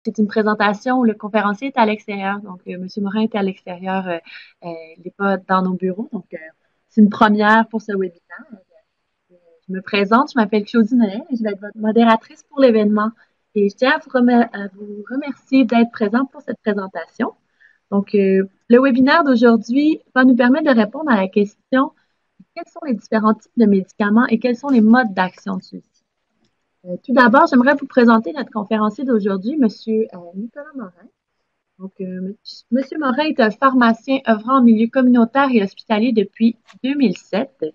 c'est une présentation où le conférencier est à l'extérieur. Donc, M. Morin est à l'extérieur, il n'est pas dans nos bureaux. Donc, c'est une première pour ce webinaire. Je me présente, je m'appelle Claudie Noël et je vais être votre modératrice pour l'événement. Et je tiens à vous remercier d'être présent pour cette présentation. Donc, le webinaire d'aujourd'hui va nous permettre de répondre à la question quels sont les différents types de médicaments et quels sont les modes d'action de ceux-ci. Tout d'abord, j'aimerais vous présenter notre conférencier d'aujourd'hui, M. Nicolas Morin. Donc, Monsieur Morin est un pharmacien œuvrant en milieu communautaire et hospitalier depuis 2007.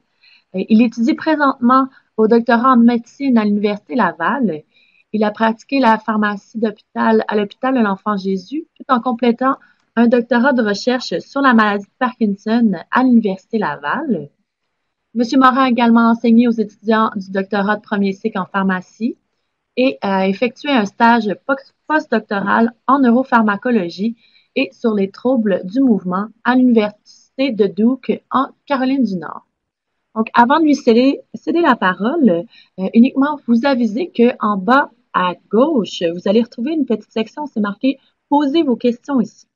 Il étudie présentement au doctorat en médecine à l'Université Laval. Il a pratiqué la pharmacie d'hôpital à l'hôpital de l'Enfant Jésus, tout en complétant un doctorat de recherche sur la maladie de Parkinson à l'Université Laval. Monsieur Morin a également enseigné aux étudiants du doctorat de premier cycle en pharmacie et a effectué un stage postdoctoral en neuropharmacologie et sur les troubles du mouvement à l'Université de Duke en Caroline du Nord. Donc, avant de lui céder la parole, uniquement vous aviser qu'en bas à gauche, vous allez retrouver une petite section, c'est marqué « Posez vos questions ici ».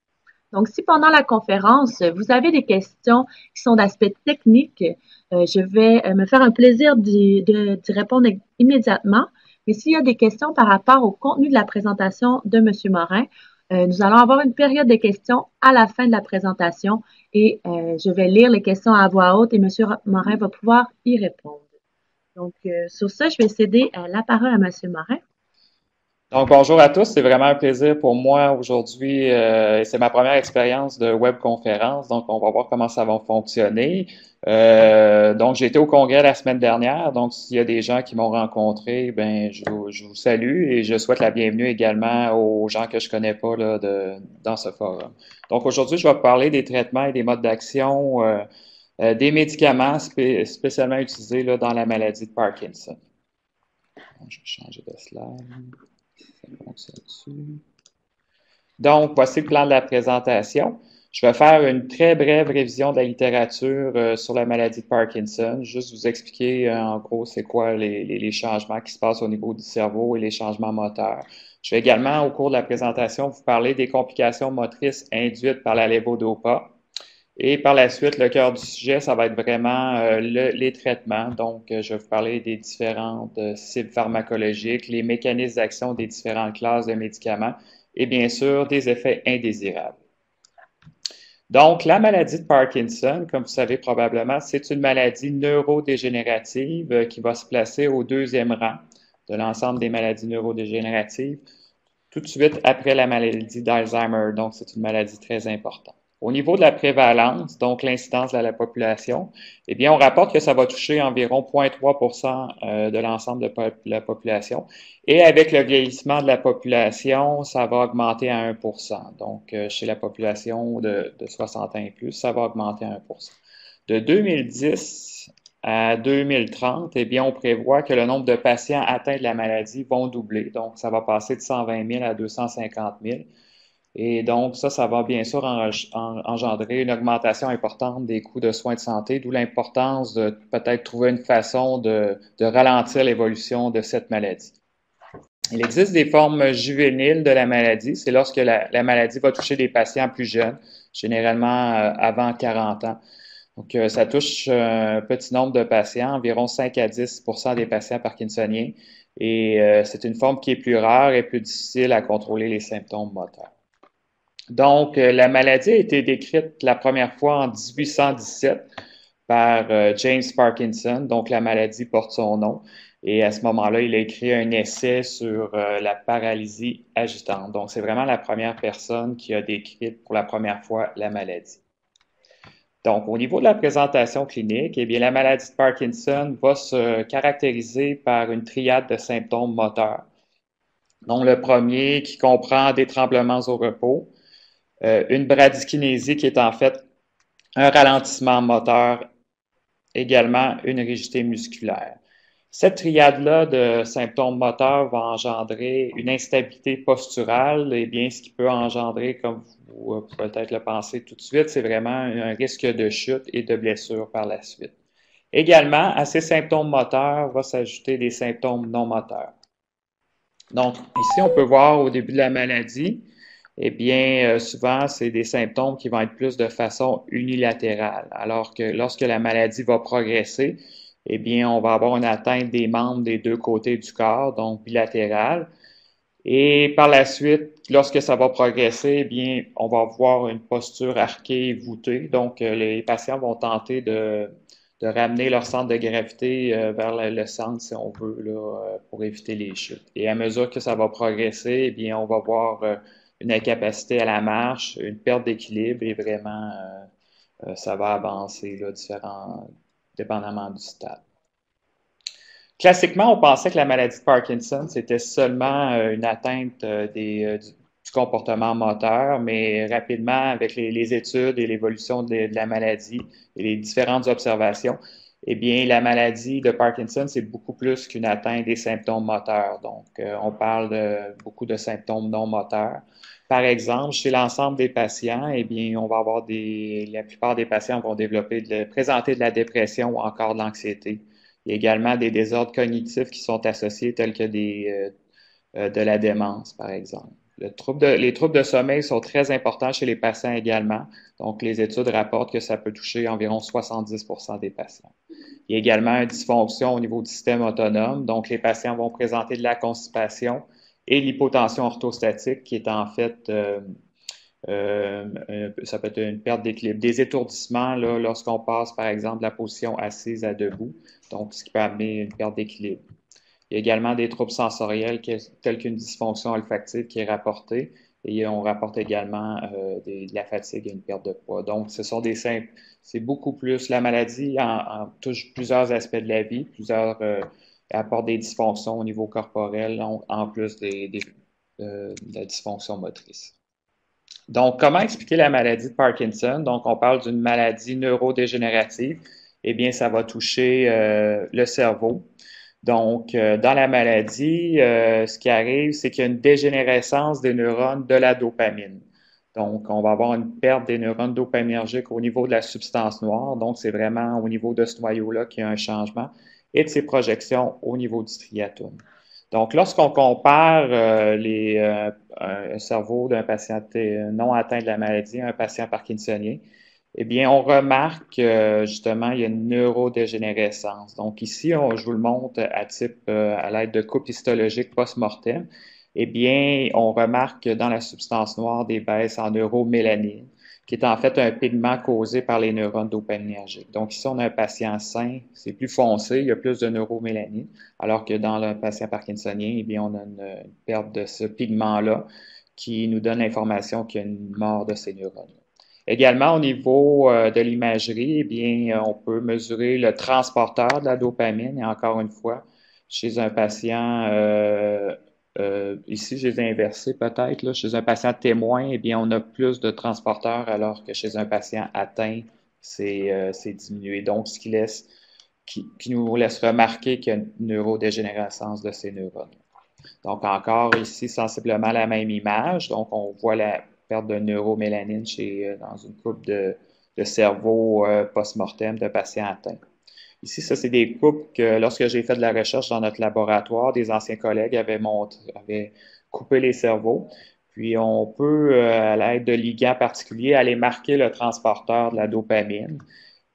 Donc, si pendant la conférence, vous avez des questions qui sont d'aspect technique, je vais me faire un plaisir d'y répondre immédiatement. Mais s'il y a des questions par rapport au contenu de la présentation de M. Morin, nous allons avoir une période de questions à la fin de la présentation et je vais lire les questions à voix haute et M. Morin va pouvoir y répondre. Donc, sur ça, je vais céder la parole à M. Morin. Donc, bonjour à tous. C'est vraiment un plaisir pour moi aujourd'hui. C'est ma première expérience de webconférence. Donc, on va voir comment ça va fonctionner. Donc, j'ai été au congrès la semaine dernière. Donc, s'il y a des gens qui m'ont rencontré, ben, je vous salue et je souhaite la bienvenue également aux gens que je connais pas là, dans ce forum. Donc, aujourd'hui, je vais vous parler des traitements et des modes d'action des médicaments spécialement utilisés là, dans la maladie de Parkinson. Donc, je vais changer de slide. Donc, voici le plan de la présentation. Je vais faire une très brève révision de la littérature sur la maladie de Parkinson, juste vous expliquer en gros c'est quoi les changements qui se passent au niveau du cerveau et les changements moteurs. Je vais également, au cours de la présentation, vous parler des complications motrices induites par la levodopa. Et par la suite, le cœur du sujet, ça va être vraiment les traitements. Donc, je vais vous parler des différentes cibles pharmacologiques, les mécanismes d'action des différentes classes de médicaments et bien sûr des effets indésirables. Donc, la maladie de Parkinson, comme vous savez probablement, c'est une maladie neurodégénérative qui va se placer au deuxième rang de l'ensemble des maladies neurodégénératives, tout de suite après la maladie d'Alzheimer. Donc, c'est une maladie très importante. Au niveau de la prévalence, donc l'incidence de la population, eh bien, on rapporte que ça va toucher environ 0,3 % de l'ensemble de la population. Et avec le vieillissement de la population, ça va augmenter à 1 %. Donc, chez la population de 60 ans et plus, ça va augmenter à 1 %. De 2010 à 2030, eh bien, on prévoit que le nombre de patients atteints de la maladie vont doubler. Donc, ça va passer de 120 000 à 250 000. Et donc, ça va bien sûr engendrer une augmentation importante des coûts de soins de santé, d'où l'importance de peut-être trouver une façon de ralentir l'évolution de cette maladie. Il existe des formes juvéniles de la maladie. C'est lorsque la maladie va toucher des patients plus jeunes, généralement avant 40 ans. Donc, ça touche un petit nombre de patients, environ 5 à 10 % des patients parkinsoniens. Et c'est une forme qui est plus rare et plus difficile à contrôler les symptômes moteurs. Donc, la maladie a été décrite la première fois en 1817 par James Parkinson. Donc, la maladie porte son nom. Et à ce moment-là, il a écrit un essai sur la paralysie agitante. Donc, c'est vraiment la première personne qui a décrit pour la première fois la maladie. Donc, au niveau de la présentation clinique, eh bien, la maladie de Parkinson va se caractériser par une triade de symptômes moteurs. Donc, le premier qui comprend des tremblements au repos, une bradykinésie qui est en fait un ralentissement moteur, également une rigidité musculaire. Cette triade-là de symptômes moteurs va engendrer une instabilité posturale, et bien ce qui peut engendrer, comme vous pouvez peut-être le penser tout de suite, c'est vraiment un risque de chute et de blessure par la suite. Également, à ces symptômes moteurs va s'ajouter des symptômes non moteurs. Donc, ici, on peut voir au début de la maladie, eh bien, souvent, c'est des symptômes qui vont être plus de façon unilatérale, alors que lorsque la maladie va progresser, eh bien, on va avoir une atteinte des membres des deux côtés du corps, donc bilatérale. Et par la suite, lorsque ça va progresser, eh bien, on va voir une posture arquée et voûtée. Donc, les patients vont tenter de ramener leur centre de gravité vers le centre, si on veut, là, pour éviter les chutes. Et à mesure que ça va progresser, eh bien, on va voir une incapacité à la marche, une perte d'équilibre et vraiment, ça va avancer, là, dépendamment du stade. Classiquement, on pensait que la maladie de Parkinson, c'était seulement une atteinte du comportement moteur, mais rapidement, avec les études et l'évolution de la maladie et les différentes observations, eh bien, la maladie de Parkinson, c'est beaucoup plus qu'une atteinte des symptômes moteurs. Donc, on parle de beaucoup de symptômes non moteurs. Par exemple, chez l'ensemble des patients, eh bien, on va avoir la plupart des patients vont présenter de la dépression ou encore de l'anxiété. Il y a également des désordres cognitifs qui sont associés, tels que de la démence, par exemple. Les troubles de sommeil sont très importants chez les patients également. Donc, les études rapportent que ça peut toucher environ 70% des patients. Il y a également une dysfonction au niveau du système autonome. Donc, les patients vont présenter de la constipation et l'hypotension orthostatique, qui est en fait ça peut être une perte d'équilibre. Des étourdissements, là, lorsqu'on passe, par exemple, de la position assise à debout, donc ce qui peut amener une perte d'équilibre. Il y a également des troubles sensoriels tels qu'une dysfonction olfactive qui est rapportée. Et on rapporte également de la fatigue et une perte de poids. Donc, ce sont c'est beaucoup plus. La maladie touche plusieurs aspects de la vie, apporte des dysfonctions au niveau corporel, en plus de la dysfonction motrice. Donc, comment expliquer la maladie de Parkinson? Donc, on parle d'une maladie neurodégénérative. Eh bien, ça va toucher le cerveau. Donc, dans la maladie, ce qui arrive, c'est qu'il y a une dégénérescence des neurones de la dopamine. Donc, on va avoir une perte des neurones dopaminergiques au niveau de la substance noire. Donc, c'est vraiment au niveau de ce noyau-là qu'il y a un changement et de ses projections au niveau du striatum. Donc, lorsqu'on compare un cerveau d'un patient non atteint de la maladie à un patient parkinsonien, eh bien, on remarque que justement, il y a une neurodégénérescence. Donc, ici, je vous le montre à l'aide de coupes histologiques post-mortem. Eh bien, on remarque que dans la substance noire des baisses en neuromélanine, qui est en fait un pigment causé par les neurones dopaminergiques. Donc, ici, on a un patient sain, c'est plus foncé, il y a plus de neuromélanine, alors que dans le patient parkinsonien, eh bien, on a une perte de ce pigment-là qui nous donne l'information qu'il y a une mort de ces neurones. Également, au niveau de l'imagerie, eh bien, on peut mesurer le transporteur de la dopamine. Et encore une fois, chez un patient, ici, je les ai inversés peut-être, là, chez un patient témoin, eh bien, on a plus de transporteurs, alors que chez un patient atteint, c'est diminué. Donc, qui nous laisse remarquer qu'il y a une neurodégénérescence de ces neurones. Donc, encore ici, sensiblement la même image. Donc, on voit la perte de neuromélanine dans une coupe de cerveau post-mortem de patients atteints. Ici, ça, c'est des coupes que, lorsque j'ai fait de la recherche dans notre laboratoire, des anciens collègues avaient coupé les cerveaux. Puis, on peut, à l'aide de ligands particuliers, aller marquer le transporteur de la dopamine.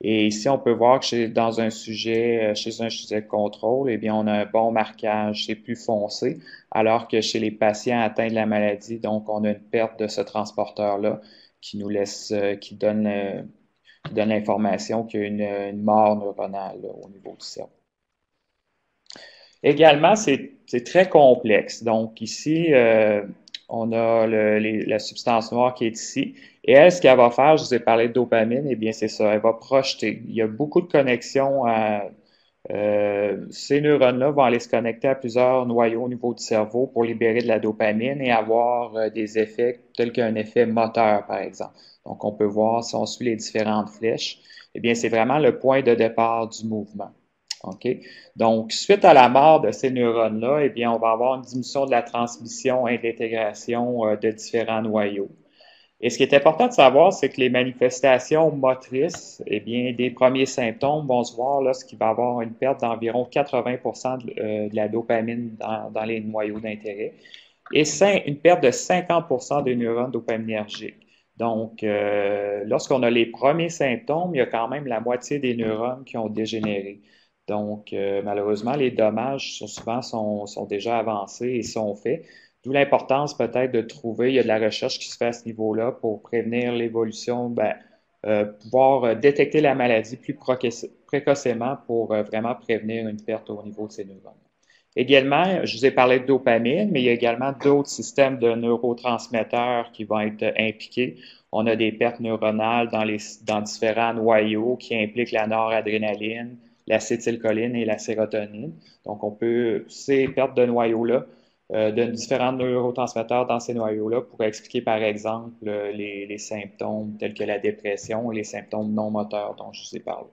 Et ici, on peut voir que chez un sujet de contrôle, eh bien, on a un bon marquage, c'est plus foncé, alors que chez les patients atteints de la maladie, donc, on a une perte de ce transporteur-là qui nous laisse, qui donne l'information qu'il y a une mort neuronale là, au niveau du cerveau. Également, c'est très complexe. Donc, ici, on a la substance noire qui est ici. Et elle, ce qu'elle va faire, je vous ai parlé de dopamine, eh bien, c'est ça, elle va projeter. Il y a beaucoup de connexions ces neurones-là vont aller se connecter à plusieurs noyaux au niveau du cerveau pour libérer de la dopamine et avoir des effets tels qu'un effet moteur, par exemple. Donc, on peut voir si on suit les différentes flèches, eh bien, c'est vraiment le point de départ du mouvement. OK? Donc, suite à la mort de ces neurones-là, eh bien, on va avoir une diminution de la transmission et de l'intégration de différents noyaux. Et ce qui est important de savoir, c'est que les manifestations motrices, eh bien, des premiers symptômes vont se voir lorsqu'il va y avoir une perte d'environ 80% de la dopamine dans les noyaux d'intérêt et une perte de 50% des neurones dopaminergiques. Donc, lorsqu'on a les premiers symptômes, il y a quand même la moitié des neurones qui ont dégénéré. Donc, malheureusement, les dommages sont déjà avancés et sont faits. D'où l'importance peut-être de trouver, il y a de la recherche qui se fait à ce niveau-là pour prévenir l'évolution, pouvoir détecter la maladie plus précocement pour vraiment prévenir une perte au niveau de ces neurones. Également, je vous ai parlé de dopamine, mais il y a également d'autres systèmes de neurotransmetteurs qui vont être impliqués. On a des pertes neuronales dans différents noyaux qui impliquent la noradrénaline, l'acétylcholine et la sérotonine. Donc, ces pertes de noyaux-là, de différents neurotransmetteurs dans ces noyaux-là pourraient expliquer, par exemple, les symptômes tels que la dépression et les symptômes non moteurs dont je vous ai parlé.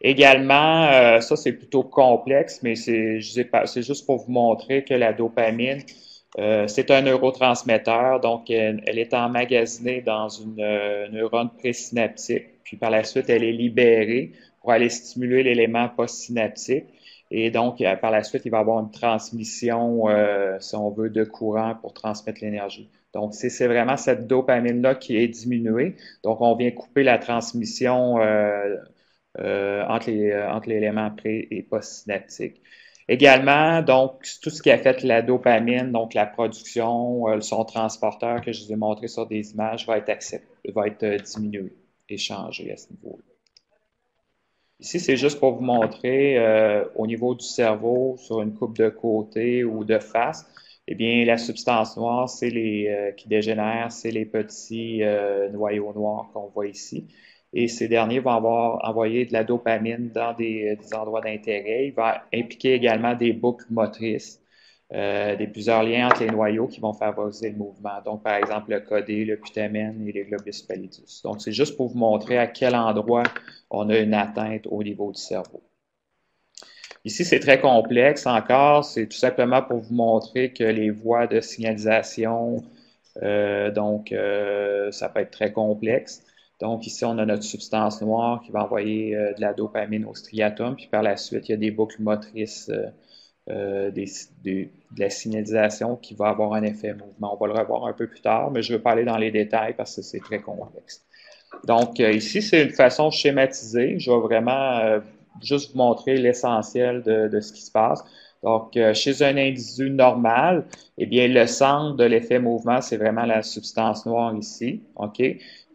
Également, ça c'est plutôt complexe, mais c'est juste pour vous montrer que la dopamine, c'est un neurotransmetteur, donc elle est emmagasinée dans une neurone présynaptique, puis par la suite elle est libérée pour aller stimuler l'élément postsynaptique. Et donc, par la suite, il va y avoir une transmission, si on veut, de courant pour transmettre l'énergie. Donc, c'est vraiment cette dopamine-là qui est diminuée. Donc, on vient couper la transmission entre l'élément pré- et post-synaptique. Également, donc, tout ce qui affecte la dopamine, donc la production, son transporteur que je vous ai montré sur des images, va être diminué et changé à ce niveau-là. Ici, c'est juste pour vous montrer au niveau du cerveau, sur une coupe de côté ou de face, eh bien, la substance noire, qui dégénèrent, c'est les petits noyaux noirs qu'on voit ici. Et ces derniers vont avoir envoyé de la dopamine dans des endroits d'intérêt. Il va impliquer également des boucles motrices, plusieurs liens entre les noyaux qui vont favoriser le mouvement. Donc, par exemple, le codé, le putamen et les globus pallidus. Donc, c'est juste pour vous montrer à quel endroit on a une atteinte au niveau du cerveau. Ici, c'est très complexe encore. C'est tout simplement pour vous montrer que les voies de signalisation, ça peut être très complexe. Donc, ici, on a notre substance noire qui va envoyer de la dopamine au striatum, puis par la suite, il y a des boucles motrices de la signalisation qui va avoir un effet mouvement. On va le revoir un peu plus tard, mais je ne veux pas aller dans les détails parce que c'est très complexe. Donc, ici, c'est une façon schématisée. Je vais vraiment juste vous montrer l'essentiel de ce qui se passe. Donc, chez un individu normal, eh bien, le centre de l'effet mouvement, c'est vraiment la substance noire ici, OK,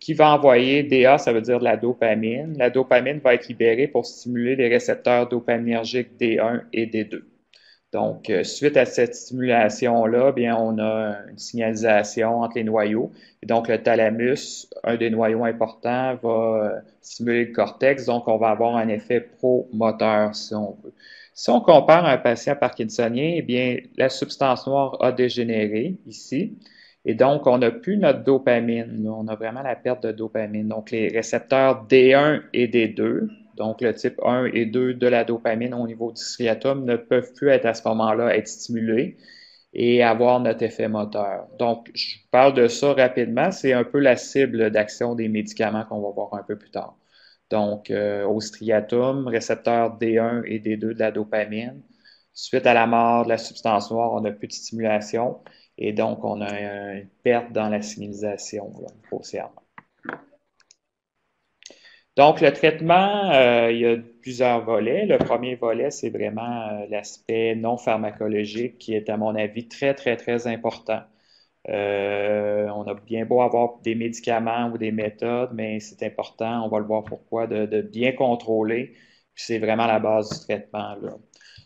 qui va envoyer DA, ça veut dire de la dopamine. La dopamine va être libérée pour stimuler les récepteurs dopaminergiques D1 et D2. Donc, suite à cette stimulation-là, bien, on a une signalisation entre les noyaux. Et donc, le thalamus, un des noyaux importants, va stimuler le cortex. Donc, on va avoir un effet promoteur, si on veut. Si on compare un patient parkinsonien, eh bien, la substance noire a dégénéré ici. Et donc, on n'a plus notre dopamine. Là. On a vraiment la perte de dopamine. Donc, les récepteurs D1 et D2, donc le type 1 et 2 de la dopamine au niveau du striatum, ne peuvent plus être à ce moment-là être stimulés et avoir notre effet moteur. Donc, je parle de ça rapidement. C'est un peu la cible d'action des médicaments qu'on va voir un peu plus tard. Donc, au striatum, récepteur D1 et D2 de la dopamine. Suite à la mort de la substance noire, on n'a plus de stimulation et donc on a une perte dans la signalisation grossièrement. Donc, le traitement, il y a plusieurs volets. Le premier volet, c'est vraiment l'aspect non pharmacologique qui est, à mon avis, très, très, très important. On a bien beau avoir des médicaments ou des méthodes, mais c'est important, on va le voir pourquoi, de bien contrôler. Puis c'est vraiment la base du traitement, là.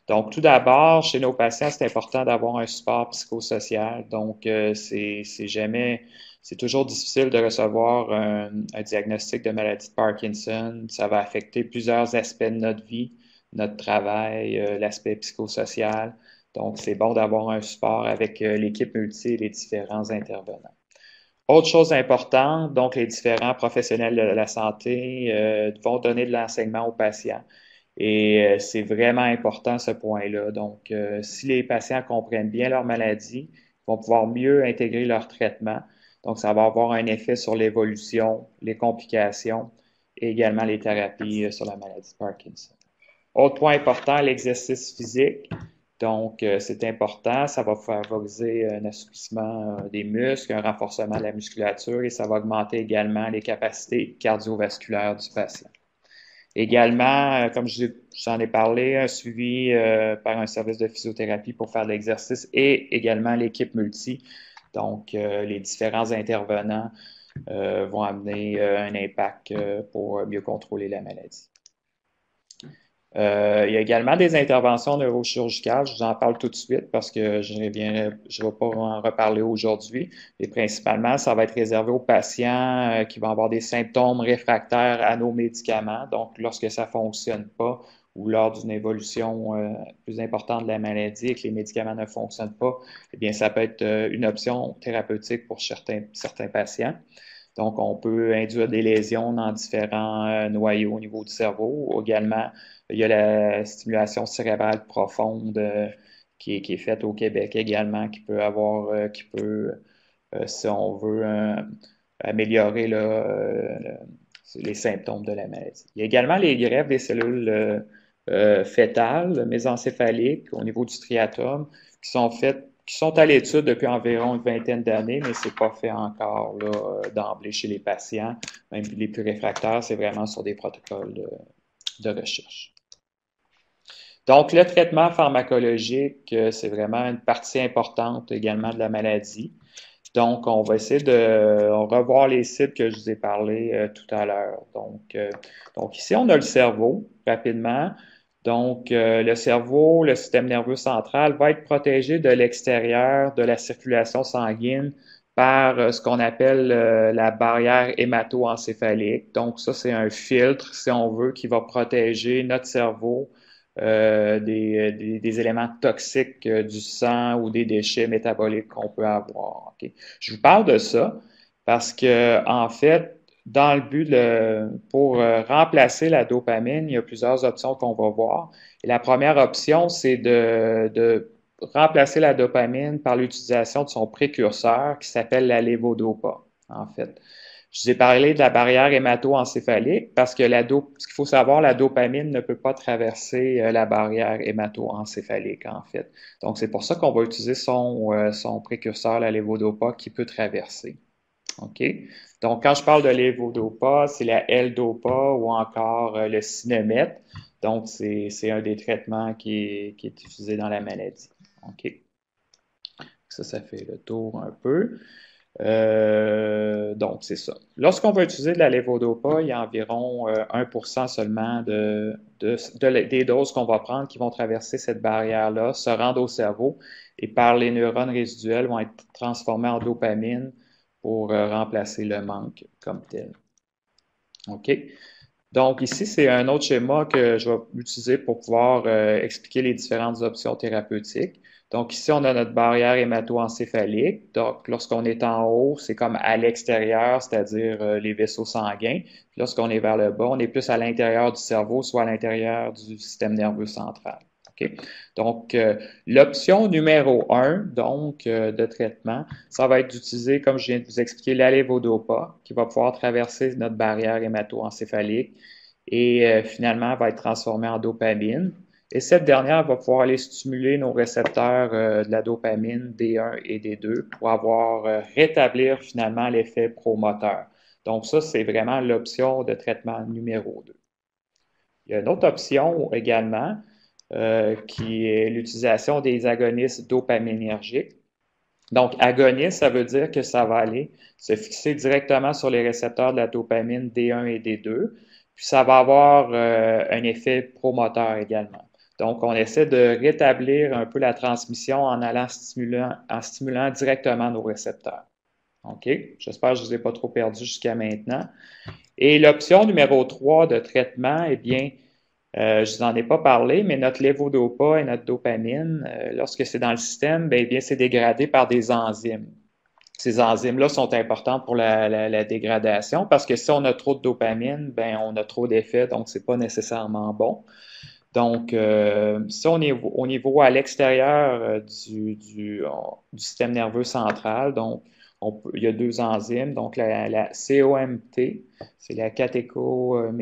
Donc, tout d'abord, chez nos patients, c'est important d'avoir un support psychosocial. Donc, c'est toujours difficile de recevoir un diagnostic de maladie de Parkinson. Ça va affecter plusieurs aspects de notre vie, notre travail, l'aspect psychosocial. Donc, c'est bon d'avoir un support avec l'équipe multi et les différents intervenants. Autre chose importante, donc les différents professionnels de la santé vont donner de l'enseignement aux patients. Et c'est vraiment important ce point-là. Donc, si les patients comprennent bien leur maladie, ils vont pouvoir mieux intégrer leur traitement. Donc, ça va avoir un effet sur l'évolution, les complications et également les thérapies sur la maladie de Parkinson. Autre point important, l'exercice physique. Donc, c'est important, ça va favoriser un assouplissement des muscles, un renforcement de la musculature et ça va augmenter également les capacités cardiovasculaires du patient. Également, comme j'en ai parlé, un suivi par un service de physiothérapie pour faire de l'exercice et également l'équipe multi. Donc, les différents intervenants vont amener un impact pour mieux contrôler la maladie. Il y a également des interventions neurochirurgicales. Je vous en parle tout de suite parce que je ne vais pas en reparler aujourd'hui. Et principalement, ça va être réservé aux patients qui vont avoir des symptômes réfractaires à nos médicaments. Donc, lorsque ça ne fonctionne pas ou lors d'une évolution plus importante de la maladie et que les médicaments ne fonctionnent pas, eh bien, ça peut être une option thérapeutique pour certains patients. Donc, on peut induire des lésions dans différents noyaux au niveau du cerveau. Également, il y a la stimulation cérébrale profonde qui est faite au Québec également, si on veut, améliorer les symptômes de la maladie. Il y a également les greffes des cellules fœtales, mésencéphaliques au niveau du striatum, qui sont à l'étude depuis environ une vingtaine d'années, mais ce n'est pas fait encore d'emblée chez les patients. Même les plus réfractaires, c'est vraiment sur des protocoles de recherche. Donc, le traitement pharmacologique, c'est vraiment une partie importante également de la maladie. Donc, on va essayer de revoir les cibles que je vous ai parlé tout à l'heure. Donc, ici, on a le cerveau, rapidement. Donc, le cerveau, le système nerveux central va être protégé de l'extérieur de la circulation sanguine par ce qu'on appelle la barrière hémato-encéphalique. Donc, ça, c'est un filtre, si on veut, qui va protéger notre cerveau des éléments toxiques du sang ou des déchets métaboliques qu'on peut avoir. Okay? Je vous parle de ça parce que, en fait, dans le but pour remplacer la dopamine, il y a plusieurs options qu'on va voir. Et la première option, c'est de remplacer la dopamine par l'utilisation de son précurseur qui s'appelle la lévodopa, en fait. Je vous ai parlé de la barrière hémato-encéphalique parce que ce qu'il faut savoir, la dopamine ne peut pas traverser la barrière hémato-encéphalique, en fait. Donc, c'est pour ça qu'on va utiliser son précurseur, la lévodopa, qui peut traverser. OK? Donc, quand je parle de lévodopa, c'est la L-dopa ou encore le Sinemet. Donc, c'est un des traitements qui est utilisé dans la maladie. OK? Ça fait le tour un peu. Donc, c'est ça. Lorsqu'on va utiliser de la lévodopa, il y a environ 1% seulement des doses qu'on va prendre qui vont traverser cette barrière-là, se rendre au cerveau et par les neurones résiduels vont être transformés en dopamine pour remplacer le manque comme tel. OK? Donc, ici, c'est un autre schéma que je vais utiliser pour pouvoir expliquer les différentes options thérapeutiques. Donc, ici, on a notre barrière hémato-encéphalique. Donc, lorsqu'on est en haut, c'est comme à l'extérieur, c'est-à-dire les vaisseaux sanguins. Puis, lorsqu'on est vers le bas, on est plus à l'intérieur du cerveau, soit à l'intérieur du système nerveux central. Okay? Donc, l'option numéro 1, de traitement, ça va être d'utiliser, comme je viens de vous expliquer, la lévodopa, qui va pouvoir traverser notre barrière hémato-encéphalique et finalement va être transformée en dopamine. Et cette dernière va pouvoir aller stimuler nos récepteurs de la dopamine D1 et D2 pour rétablir finalement l'effet promoteur. Donc ça, c'est vraiment l'option de traitement numéro 2. Il y a une autre option également qui est l'utilisation des agonistes dopaminergiques. Donc, agoniste, ça veut dire que ça va aller se fixer directement sur les récepteurs de la dopamine D1 et D2, puis ça va avoir un effet promoteur également. Donc, on essaie de rétablir un peu la transmission en stimulant directement nos récepteurs. OK? J'espère que je ne vous ai pas trop perdu jusqu'à maintenant. Et l'option numéro 3 de traitement, eh bien, je ne vous en ai pas parlé, mais notre lévodopa et notre dopamine, lorsque c'est dans le système, bien, c'est dégradé par des enzymes. Ces enzymes-là sont importantes pour la dégradation parce que si on a trop de dopamine, on a trop d'effets, donc ce n'est pas nécessairement bon. Donc, si on est au niveau à l'extérieur du système nerveux central, donc Il y a deux enzymes, donc la COMT, c'est la catéchol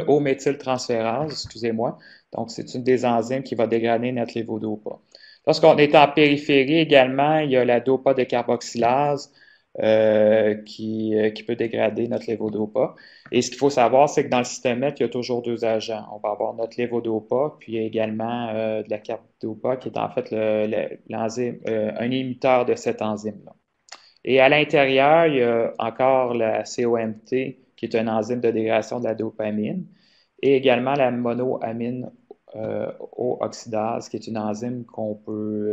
O-méthyltransférase, excusez-moi. Donc, c'est une des enzymes qui va dégrader notre lévodopa. Lorsqu'on est en périphérie également, il y a la dopa décarboxylase qui peut dégrader notre lévodopa. Et ce qu'il faut savoir, c'est que dans le système MET, il y a toujours deux agents. On va avoir notre lévodopa, puis il y a également de la carbidopa, qui est en fait l'enzyme, un émetteur de cette enzyme-là. Et à l'intérieur, il y a encore la COMT, qui est une enzyme de dégradation de la dopamine, et également la monoamine O-oxydase, qui est une enzyme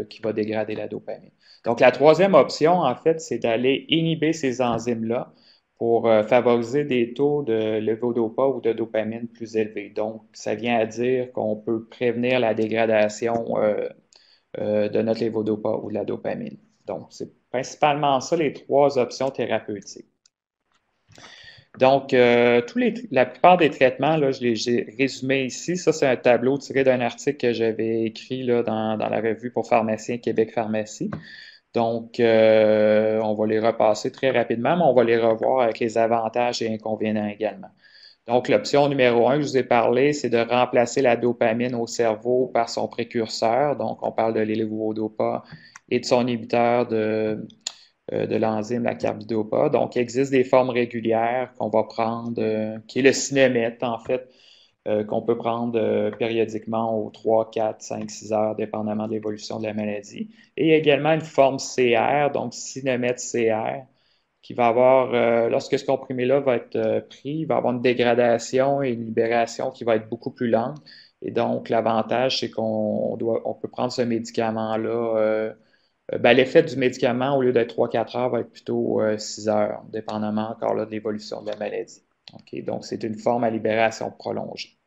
qui va dégrader la dopamine. Donc, la troisième option, en fait, c'est d'aller inhiber ces enzymes-là pour favoriser des taux de levodopa ou de dopamine plus élevés. Donc, ça vient à dire qu'on peut prévenir la dégradation de notre levodopa ou de la dopamine. Donc, c'est principalement ça les trois options thérapeutiques. Donc, la plupart des traitements, là, j'ai résumé ici. Ça, c'est un tableau tiré d'un article que j'avais écrit là, dans la revue pour pharmaciens Québec Pharmacie. Donc, on va les repasser très rapidement, mais on va les revoir avec les avantages et inconvénients également. Donc, l'option numéro 1 que je vous ai parlé, c'est de remplacer la dopamine au cerveau par son précurseur. Donc, on parle de l'élévodopa et de son inhibiteur de l'enzyme, la carbidopa. Donc, il existe des formes régulières qu'on va prendre, qui est le cinémètre, en fait, qu'on peut prendre périodiquement aux 3, 4, 5, 6 heures, dépendamment de l'évolution de la maladie. Et il y a également une forme CR, donc cinémètre CR, qui va avoir, lorsque ce comprimé-là va être pris, il va avoir une dégradation et une libération qui va être beaucoup plus lente. Et donc, l'avantage, c'est qu'on peut prendre ce médicament-là. L'effet du médicament, au lieu d'être 3-4 heures, va être plutôt 6 heures, dépendamment encore là de l'évolution de la maladie. Okay? Donc, c'est une forme à libération prolongée.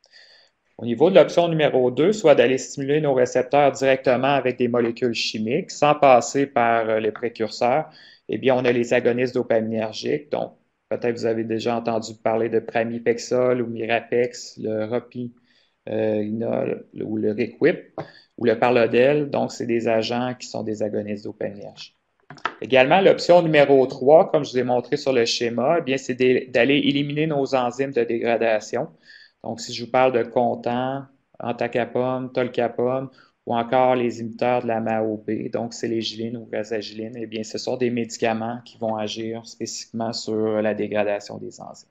Au niveau de l'option numéro 2, soit d'aller stimuler nos récepteurs directement avec des molécules chimiques sans passer par les précurseurs, eh bien, on a les agonistes dopaminergiques. Donc, peut-être vous avez déjà entendu parler de pramipexole ou Mirapex, le Ropinol ou le Requip ou le Parlodel. Donc, c'est des agents qui sont des agonistes dopaminergiques. Également, l'option numéro 3, comme je vous ai montré sur le schéma, eh bien, c'est d'aller éliminer nos enzymes de dégradation. Donc, si je vous parle de Contant, Entacapone, Tolcapone ou encore les inhibiteurs de la MAO-B, donc sélégiline ou gazagiline, eh bien, ce sont des médicaments qui vont agir spécifiquement sur la dégradation des enzymes.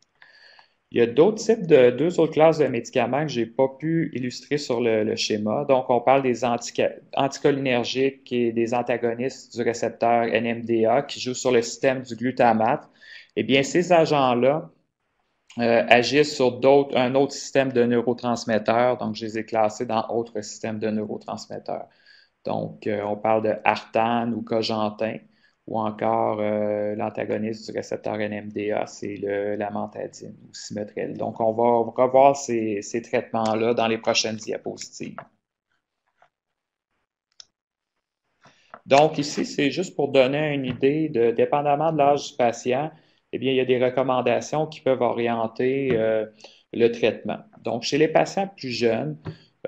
Il y a deux autres classes de médicaments que je n'ai pas pu illustrer sur le schéma. Donc, on parle des anticholinergiques et des antagonistes du récepteur NMDA qui jouent sur le système du glutamate. Eh bien, ces agents-là agissent sur un autre système de neurotransmetteurs. Donc, je les ai classés dans autres systèmes de neurotransmetteurs. Donc, on parle de Artan ou Cogentin ou encore l'antagoniste du récepteur NMDA, c'est l'amantadine ou Symetrel. Donc, on va revoir ces traitements-là dans les prochaines diapositives. Donc, ici, c'est juste pour donner une idée dépendamment de l'âge du patient, eh bien, il y a des recommandations qui peuvent orienter le traitement. Donc, chez les patients plus jeunes,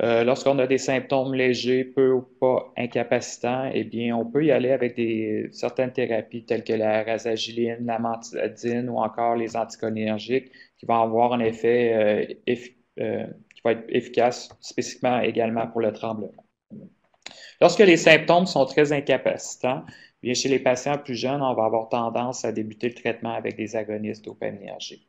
lorsqu'on a des symptômes légers, peu ou pas incapacitants, eh bien, on peut y aller avec certaines thérapies telles que la rasagiline, la mantidine ou encore les anticholinergiques qui vont avoir un effet qui va être efficace spécifiquement également pour le tremblement. Lorsque les symptômes sont très incapacitants, bien chez les patients plus jeunes, on va avoir tendance à débuter le traitement avec des agonistes dopaminergiques.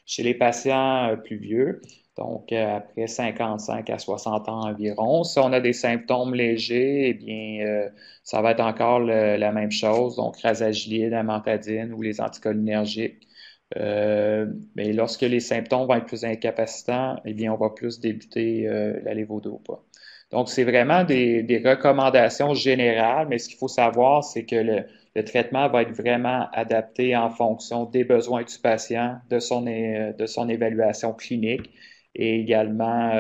Chez les patients plus vieux, donc après 55 à 60 ans environ, si on a des symptômes légers, eh bien, ça va être encore la même chose, donc rasagiline, amantadine ou les anticholinergiques. Mais lorsque les symptômes vont être plus incapacitants, eh bien, on va plus débuter la lévodopa. Donc, c'est vraiment des recommandations générales, mais ce qu'il faut savoir, c'est que le traitement va être vraiment adapté en fonction des besoins du patient, de son évaluation clinique et également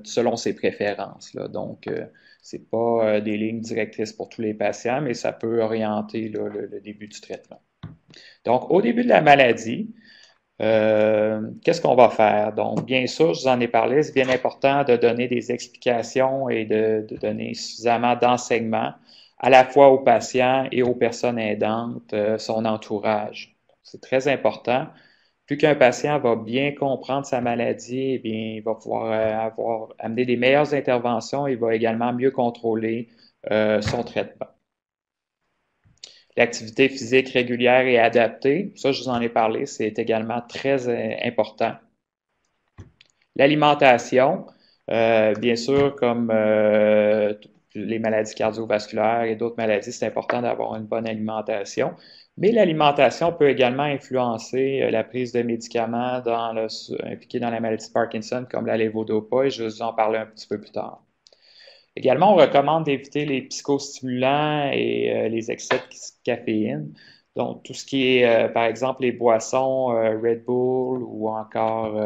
selon ses préférences. Là. Donc, c'est pas des lignes directrices pour tous les patients, mais ça peut orienter là, le début du traitement. Donc, au début de la maladie, qu'est-ce qu'on va faire? Donc, bien sûr, je vous en ai parlé, c'est bien important de donner des explications et de donner suffisamment d'enseignements à la fois aux patients et aux personnes aidantes, son entourage. C'est très important. Plus qu'un patient va bien comprendre sa maladie, eh bien, il va pouvoir amener des meilleures interventions et il va également mieux contrôler son traitement. L'activité physique régulière et adaptée, ça je vous en ai parlé, c'est également très important. L'alimentation, bien sûr, comme les maladies cardiovasculaires et d'autres maladies, c'est important d'avoir une bonne alimentation. Mais l'alimentation peut également influencer la prise de médicaments impliqués dans la maladie de Parkinson, comme la levodopa, et je vais vous en parler un petit peu plus tard. Également, on recommande d'éviter les psychostimulants et les excès de caféine. Donc, tout ce qui est, par exemple, les boissons Red Bull ou encore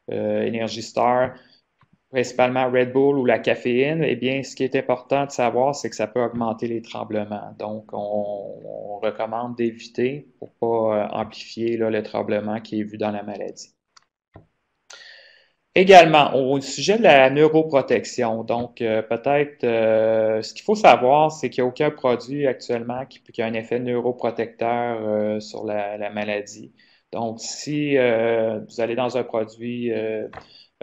Energy Star, principalement Red Bull ou la caféine, eh bien, ce qui est important de savoir, c'est que ça peut augmenter les tremblements. Donc, on recommande d'éviter pour pas amplifier là, le tremblement qui est vu dans la maladie. Également, au sujet de la neuroprotection, donc peut-être ce qu'il faut savoir, c'est qu'il n'y a aucun produit actuellement qui a un effet neuroprotecteur sur la maladie. Donc, si vous allez dans un produit,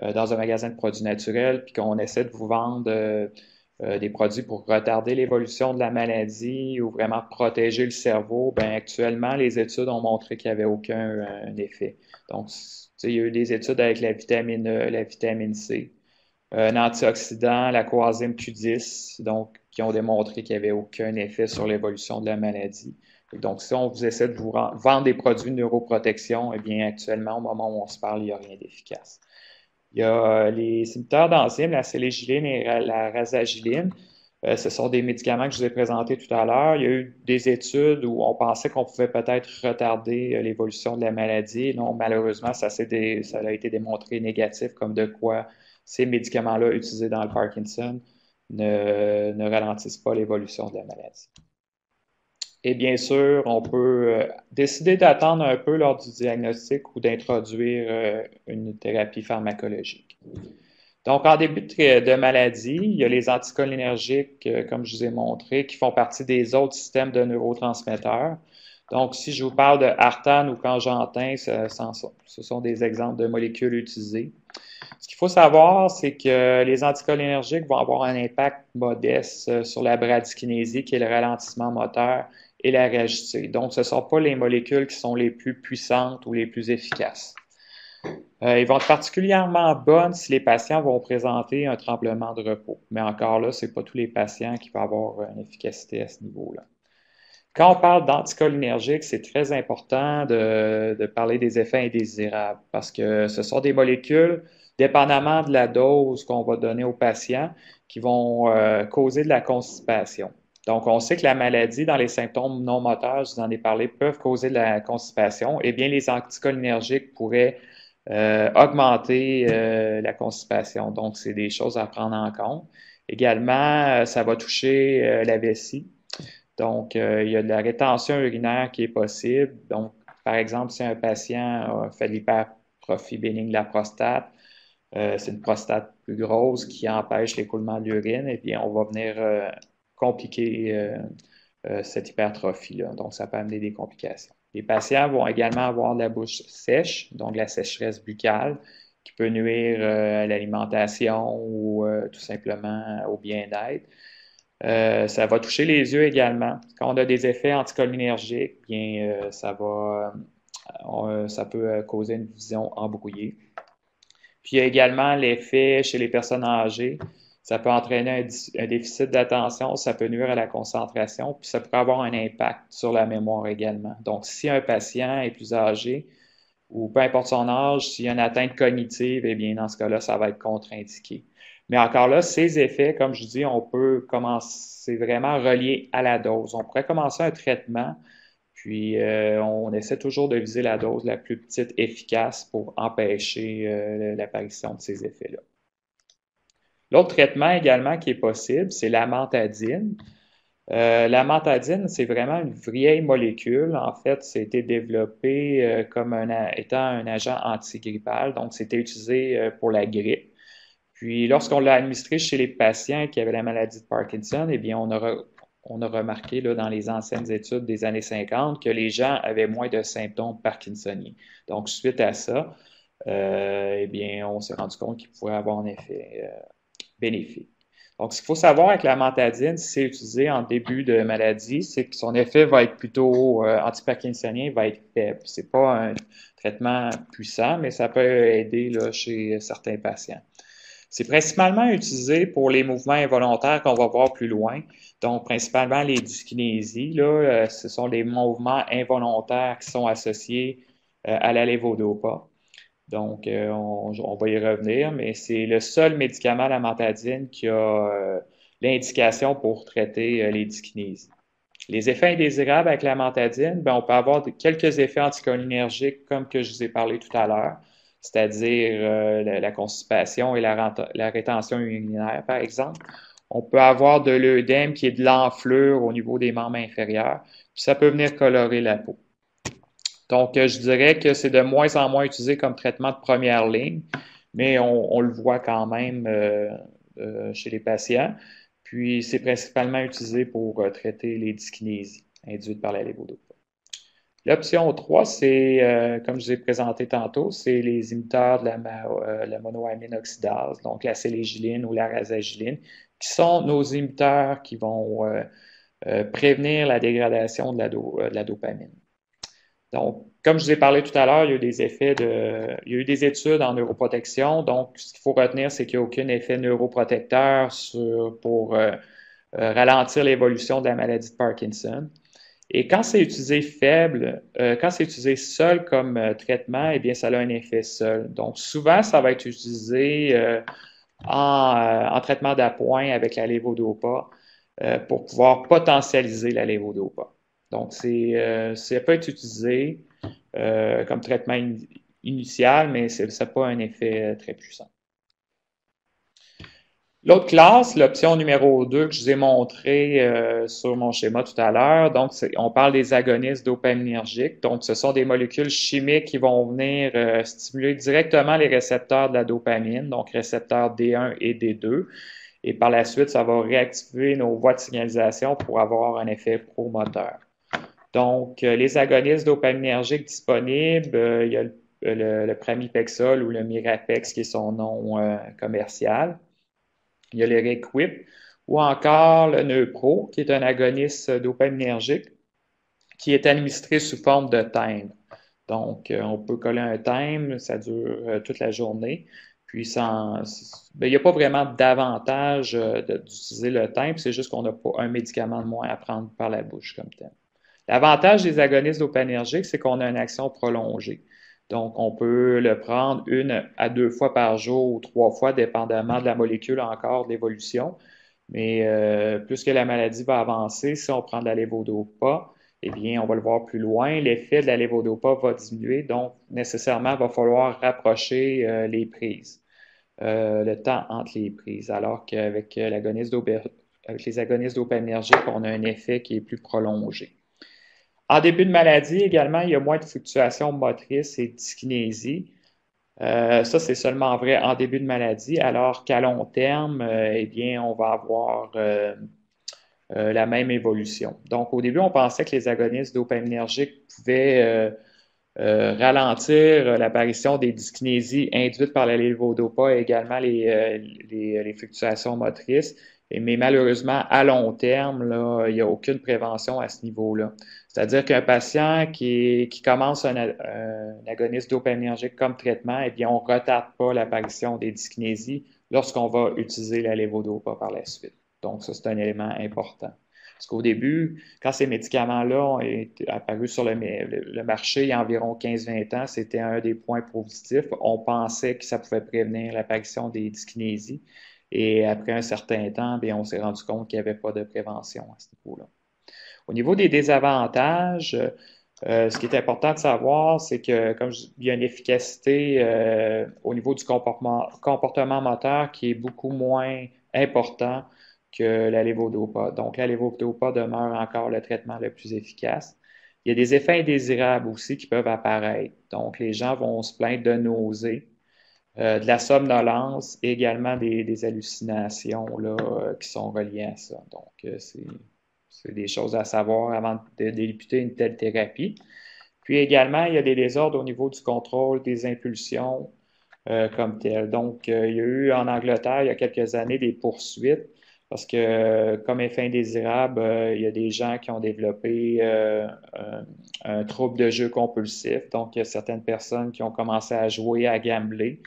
dans un magasin de produits naturels, puis qu'on essaie de vous vendre des produits pour retarder l'évolution de la maladie ou vraiment protéger le cerveau, ben actuellement, les études ont montré qu'il n'y avait aucun effet. Donc, il y a eu des études avec la vitamine E, la vitamine C, un antioxydant, la coenzyme Q10, donc qui ont démontré qu'il n'y avait aucun effet sur l'évolution de la maladie. Donc, si on vous essaie de vous vendre des produits de neuroprotection, eh bien, actuellement, au moment où on se parle, il n'y a rien d'efficace. Il y a les inhibiteurs d'enzymes, la sélégiline et la rasagiline. Ce sont des médicaments que je vous ai présentés tout à l'heure. Il y a eu des études où on pensait qu'on pouvait peut-être retarder l'évolution de la maladie. Non, malheureusement, ça a été démontré négatif, comme de quoi ces médicaments-là utilisés dans le Parkinson ne ralentissent pas l'évolution de la maladie. Et bien sûr, on peut décider d'attendre un peu lors du diagnostic ou d'introduire une thérapie pharmacologique. Donc, en début de maladie, il y a les anticholinergiques, comme je vous ai montré, qui font partie des autres systèmes de neurotransmetteurs. Donc, si je vous parle de Artan ou Cangentin, ce sont des exemples de molécules utilisées. Ce qu'il faut savoir, c'est que les anticholinergiques vont avoir un impact modeste sur la bradykinésie, qui est le ralentissement moteur, et la réagité. Donc, ce ne sont pas les molécules qui sont les plus puissantes ou les plus efficaces. Ils vont être particulièrement bonnes si les patients vont présenter un tremblement de repos. Mais encore là, ce n'est pas tous les patients qui vont avoir une efficacité à ce niveau-là. Quand on parle d'anticholinergiques, c'est très important de parler des effets indésirables parce que ce sont des molécules, dépendamment de la dose qu'on va donner aux patients, qui vont causer de la constipation. Donc, on sait que la maladie, dans les symptômes non moteurs, je vous en ai parlé, peuvent causer de la constipation. Eh bien, les anticholinergiques pourraient augmenter la constipation. Donc, c'est des choses à prendre en compte. Également, ça va toucher la vessie. Donc, il y a de la rétention urinaire qui est possible. Donc, par exemple, si un patient fait de l'hypertrophie bénigne de la prostate, c'est une prostate plus grosse qui empêche l'écoulement de l'urine, et bien, on va venir compliquer cette hypertrophie-là. Donc, ça peut amener des complications. Les patients vont également avoir de la bouche sèche, donc la sécheresse buccale, qui peut nuire à l'alimentation ou tout simplement au bien-être. Ça va toucher les yeux également. Quand on a des effets anticholinergiques, bien, ça peut causer une vision embrouillée. Puis il y a également l'effet chez les personnes âgées. Ça peut entraîner un déficit d'attention, ça peut nuire à la concentration, puis ça peut avoir un impact sur la mémoire également. Donc, si un patient est plus âgé, ou peu importe son âge, s'il y a une atteinte cognitive, eh bien, dans ce cas-là, ça va être contre-indiqué. Mais encore là, ces effets, comme je dis, on peut commencer vraiment relié à la dose. On pourrait commencer un traitement, puis on essaie toujours de viser la dose la plus petite efficace pour empêcher l'apparition de ces effets-là. L'autre traitement également qui est possible, c'est l'amantadine. L'amantadine, c'est vraiment une vieille molécule. En fait, c'était développé comme étant un agent antigrippal, donc c'était utilisé pour la grippe. Puis, lorsqu'on l'a administré chez les patients qui avaient la maladie de Parkinson, eh bien, on a remarqué là, dans les anciennes études des années 50 que les gens avaient moins de symptômes parkinsoniens. Donc, suite à ça, eh bien, on s'est rendu compte qu'il pourrait avoir un effet bénéfique. Donc, ce qu'il faut savoir avec la mantadine, si c'est utilisé en début de maladie, c'est que son effet va être plutôt antiparkinsonien, va être faible. C'est pas un traitement puissant, mais ça peut aider là, chez certains patients. C'est principalement utilisé pour les mouvements involontaires qu'on va voir plus loin. Donc, principalement les dyskinésies, là, ce sont les mouvements involontaires qui sont associés à la lévodopa. Donc, on va y revenir, mais c'est le seul médicament, la mantadine, qui a l'indication pour traiter les dyskinésies. Les effets indésirables avec la mantadine, ben, on peut avoir quelques effets anticholinergiques, comme que je vous ai parlé tout à l'heure, c'est-à-dire la constipation et la rétention urinaire, par exemple. On peut avoir de l'œdème qui est de l'enflure au niveau des membres inférieurs, puis ça peut venir colorer la peau. Donc, je dirais que c'est de moins en moins utilisé comme traitement de première ligne, mais on le voit quand même chez les patients. Puis, c'est principalement utilisé pour traiter les dyskinésies induites par la lévodopa. L'option 3, c'est, comme je vous ai présenté tantôt, c'est les imiteurs de la monoamine oxydase, donc la sélégiline ou la rasagiline, qui sont nos imiteurs qui vont prévenir la dégradation de la dopamine. Donc, comme je vous ai parlé tout à l'heure, il y a eu des études en neuroprotection. Donc, ce qu'il faut retenir, c'est qu'il n'y a aucun effet neuroprotecteur pour ralentir l'évolution de la maladie de Parkinson. Et quand c'est utilisé faible, quand c'est utilisé seul comme traitement, eh bien, ça a un effet seul. Donc, souvent, ça va être utilisé en traitement d'appoint avec la lévodopa pour pouvoir potentialiser la lévodopa. Donc, ça peut être utilisé comme traitement initial, mais ça n'a pas un effet très puissant. L'autre classe, l'option numéro 2 que je vous ai montré sur mon schéma tout à l'heure, donc on parle des agonistes dopaminergiques. Donc, ce sont des molécules chimiques qui vont venir stimuler directement les récepteurs de la dopamine, donc récepteurs D1 et D2. Et par la suite, ça va réactiver nos voies de signalisation pour avoir un effet promoteur. Donc, les agonistes dopaminergiques disponibles, il y a le pramipexole ou le Mirapex qui est son nom commercial. Il y a le Requip ou encore le Neupro qui est un agoniste dopaminergique qui est administré sous forme de timbre. Donc, on peut coller un timbre, ça dure toute la journée. Puis, il n'y a pas vraiment d'avantage d'utiliser le timbre, c'est juste qu'on n'a pas un médicament de moins à prendre par la bouche comme tel. L'avantage des agonistes dopaminergiques, c'est qu'on a une action prolongée. Donc, on peut le prendre 1 à 2 fois par jour ou 3 fois, dépendamment de la molécule encore, de l'évolution. Mais plus que la maladie va avancer, si on prend de la lévodopa, eh bien, on va le voir plus loin, l'effet de la lévodopa va diminuer, donc nécessairement, il va falloir rapprocher les prises, le temps entre les prises, alors qu'avec les agonistes dopaminergiques, on a un effet qui est plus prolongé. En début de maladie, également, il y a moins de fluctuations motrices et de dyskinésie. Ça, c'est seulement vrai en début de maladie, alors qu'à long terme, eh bien, on va avoir la même évolution. Donc, au début, on pensait que les agonistes dopaminergiques pouvaient ralentir l'apparition des dyskinésies induites par la lévodopa et également les fluctuations motrices. Mais malheureusement, à long terme, là, il n'y a aucune prévention à ce niveau-là. C'est-à-dire qu'un patient qui commence un agoniste dopaminergique comme traitement, eh bien, on ne retarde pas l'apparition des dyskinésies lorsqu'on va utiliser la lévodopa par la suite. Donc, ça, c'est un élément important. Parce qu'au début, quand ces médicaments-là ont été apparus sur le marché il y a environ 15-20 ans, c'était un des points positifs. On pensait que ça pouvait prévenir l'apparition des dyskinésies. Et après un certain temps, bien, on s'est rendu compte qu'il n'y avait pas de prévention à ce niveau-là. Au niveau des désavantages, ce qui est important de savoir, c'est que comme il y a une efficacité au niveau du comportement moteur qui est beaucoup moins important que la lévodopa. Donc, la lévodopa demeure encore le traitement le plus efficace. Il y a des effets indésirables aussi qui peuvent apparaître. Donc, les gens vont se plaindre de nausées, de la somnolence et également des hallucinations là, qui sont reliées à ça. Donc, C'est des choses à savoir avant de débuter une telle thérapie. Puis également, il y a des désordres au niveau du contrôle des impulsions comme tel. Donc, il y a eu en Angleterre, il y a quelques années, des poursuites parce que, comme effet indésirable, il y a des gens qui ont développé un trouble de jeu compulsif. Donc, il y a certaines personnes qui ont commencé à jouer, à gambler.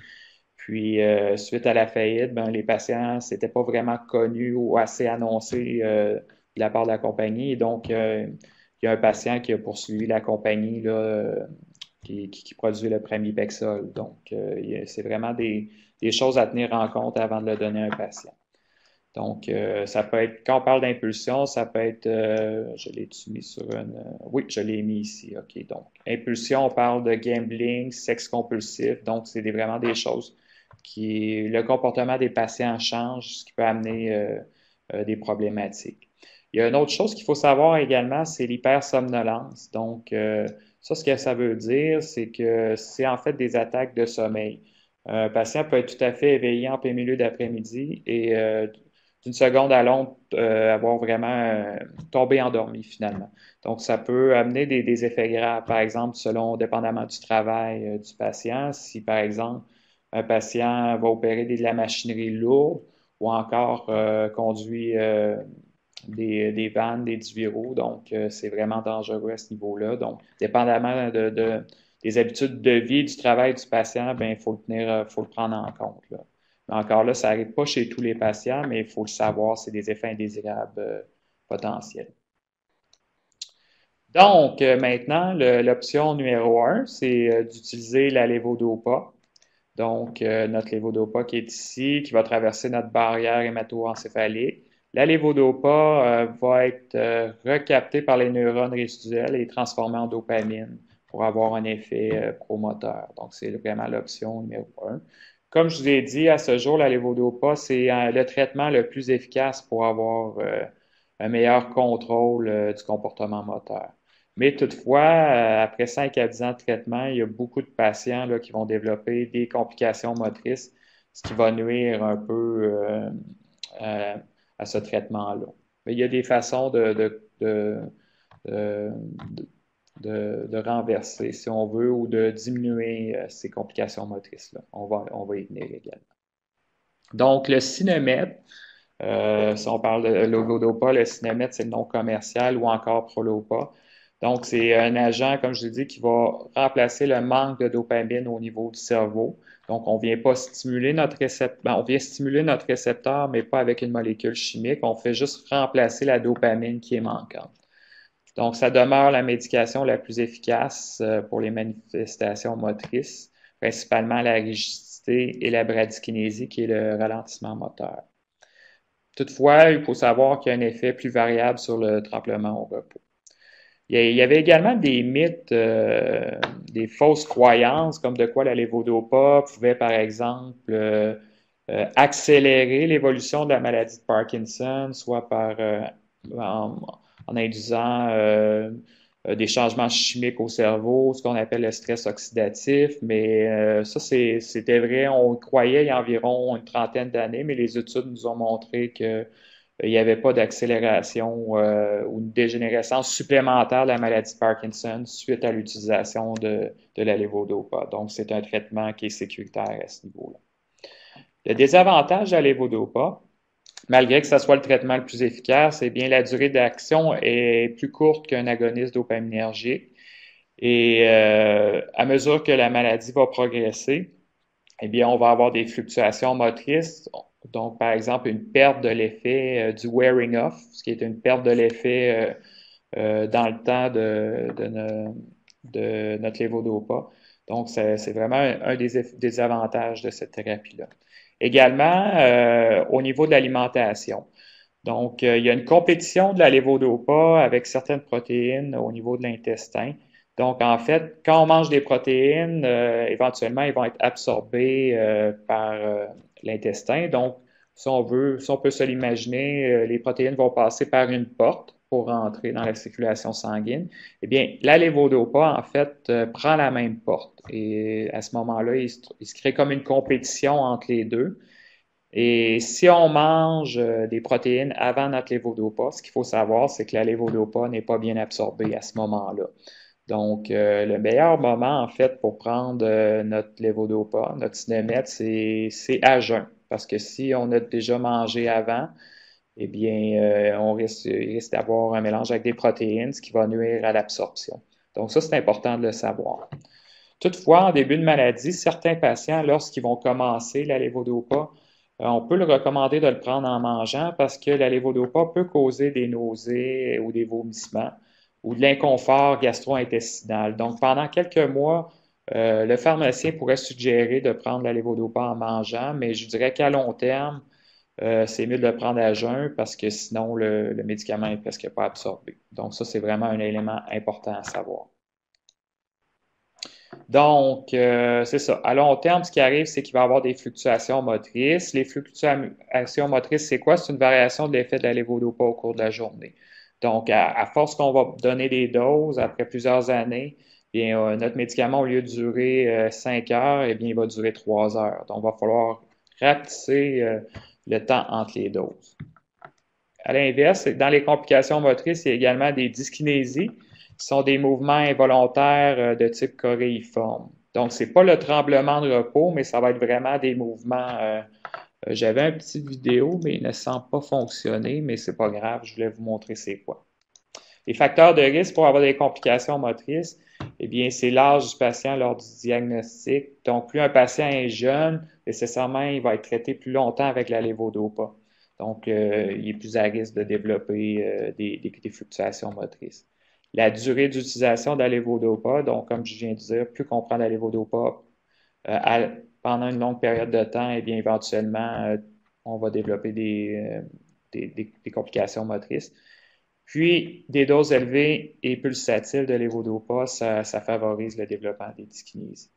Puis, suite à la faillite, ben, les patients, c'était pas vraiment connu ou assez annoncé de la part de la compagnie. Et donc, il y a un patient qui a poursuivi la compagnie là, qui produit le Pramipexole. Donc, c'est vraiment des choses à tenir en compte avant de le donner à un patient. Donc, ça peut être, quand on parle d'impulsion, ça peut être, je l'ai-tu mis sur une, oui, je l'ai mis ici, OK. Donc, impulsion, on parle de gambling, sexe compulsif, donc c'est vraiment des choses le comportement des patients change, ce qui peut amener des problématiques. Il y a une autre chose qu'il faut savoir également, c'est l'hypersomnolence. Donc, ça, ce que ça veut dire, c'est que c'est en fait des attaques de sommeil. Un patient peut être tout à fait éveillé en plein milieu d'après-midi et d'une seconde à l'autre avoir vraiment tombé endormi finalement. Donc, ça peut amener des effets graves, par exemple, dépendamment du travail du patient. Si, par exemple, un patient va opérer de la machinerie lourde ou encore conduit des vannes, des 18 roues. Donc, c'est vraiment dangereux à ce niveau-là. Donc, dépendamment des habitudes de vie, du travail du patient, ben, il faut le prendre en compte, là. Mais encore là, ça n'arrive pas chez tous les patients, mais il faut le savoir, c'est des effets indésirables potentiels. Donc, maintenant, l'option numéro un, c'est d'utiliser la levodopa. Donc, notre levodopa qui est ici, qui va traverser notre barrière hémato-encéphalique. La levodopa va être recaptée par les neurones résiduels et transformée en dopamine pour avoir un effet promoteur. Donc, c'est vraiment l'option numéro un. Comme je vous ai dit, à ce jour, la levodopa, c'est le traitement le plus efficace pour avoir un meilleur contrôle du comportement moteur. Mais toutefois, après 5 à 10 ans de traitement, il y a beaucoup de patients là, qui vont développer des complications motrices, ce qui va nuire un peu à ce traitement-là. Mais il y a des façons de, de renverser, si on veut, ou de diminuer ces complications motrices-là. On va y venir également. Donc, le Sinemet, si on parle de Logodopa, le Sinemet, c'est le nom commercial, ou encore Prolopa. Donc, c'est un agent, comme je l'ai dit, qui va remplacer le manque de dopamine au niveau du cerveau. Donc, on vient pas stimuler notre récepteur, on vient stimuler notre récepteur, mais pas avec une molécule chimique. On fait juste remplacer la dopamine qui est manquante. Donc, ça demeure la médication la plus efficace pour les manifestations motrices, principalement la rigidité et la bradykinésie, qui est le ralentissement moteur. Toutefois, il faut savoir qu'il y a un effet plus variable sur le tremblement au repos. Il y avait également des mythes, des fausses croyances, comme de quoi la levodopa pouvait, par exemple, accélérer l'évolution de la maladie de Parkinson, soit en induisant des changements chimiques au cerveau, ce qu'on appelle le stress oxydatif. Mais ça, c'était vrai, on le croyait il y a environ une trentaine d'années, mais les études nous ont montré que il n'y avait pas d'accélération ou de dégénérescence supplémentaire de la maladie de Parkinson suite à l'utilisation de la levodopa. Donc, c'est un traitement qui est sécuritaire à ce niveau-là. Le désavantage de la levodopa, malgré que ce soit le traitement le plus efficace, eh bien, la durée d'action est plus courte qu'un agoniste dopaminergique. Et à mesure que la maladie va progresser, eh bien, on va avoir des fluctuations motrices. Donc, par exemple, une perte de l'effet du wearing off, ce qui est une perte de l'effet dans le temps de notre levodopa. Donc, c'est vraiment un des avantages de cette thérapie-là. Également, au niveau de l'alimentation. Donc, il y a une compétition de la levodopa avec certaines protéines au niveau de l'intestin. Donc, en fait, quand on mange des protéines, éventuellement, ils vont être absorbés par l'intestin. Donc, si on peut se l'imaginer, les protéines vont passer par une porte pour rentrer dans la circulation sanguine. Eh bien, la levodopa, en fait, prend la même porte. Et à ce moment-là, il se crée comme une compétition entre les deux. Et si on mange des protéines avant notre lévodopa, ce qu'il faut savoir, c'est que la lévodopa n'est pas bien absorbée à ce moment-là. Donc, le meilleur moment, en fait, pour prendre notre lévodopa, notre cinémètre, c'est à jeun. Parce que si on a déjà mangé avant, eh bien, il risque d'avoir un mélange avec des protéines, ce qui va nuire à l'absorption. Donc, ça, c'est important de le savoir. Toutefois, en début de maladie, certains patients, lorsqu'ils vont commencer la lévodopa, on peut le recommander de le prendre en mangeant parce que la lévodopa peut causer des nausées ou des vomissements ou de l'inconfort gastro-intestinal. Donc, pendant quelques mois, le pharmacien pourrait suggérer de prendre la lévodopa en mangeant, mais je dirais qu'à long terme, c'est mieux de le prendre à jeun parce que sinon, le médicament n'est presque pas absorbé. Donc, ça, c'est vraiment un élément important à savoir. Donc, c'est ça. À long terme, ce qui arrive, c'est qu'il va y avoir des fluctuations motrices. Les fluctuations motrices, c'est quoi? C'est une variation de l'effet de la lévodopa au cours de la journée. Donc, à force qu'on va donner des doses après plusieurs années, bien, notre médicament, au lieu de durer 5 heures, eh bien, il va durer 3 heures. Donc, il va falloir rapetisser le temps entre les doses. À l'inverse, dans les complications motrices, il y a également des dyskinésies, qui sont des mouvements involontaires de type choréiforme. Donc, c'est pas le tremblement de repos, mais ça va être vraiment des mouvements. J'avais une petite vidéo, mais il ne semble pas fonctionner, mais c'est pas grave, je voulais vous montrer c'est quoi. Les facteurs de risque pour avoir des complications motrices, eh bien, c'est l'âge du patient lors du diagnostic. Donc, plus un patient est jeune, nécessairement, il va être traité plus longtemps avec la lévodopa. Donc, il est plus à risque de développer des fluctuations motrices. La durée d'utilisation de la lévodopa, donc, comme je viens de dire, plus qu'on prend la lévodopa pendant une longue période de temps, eh bien, éventuellement, on va développer des complications motrices. Puis, des doses élevées et pulsatiles de lévodopa, ça favorise le développement des dyskinésies.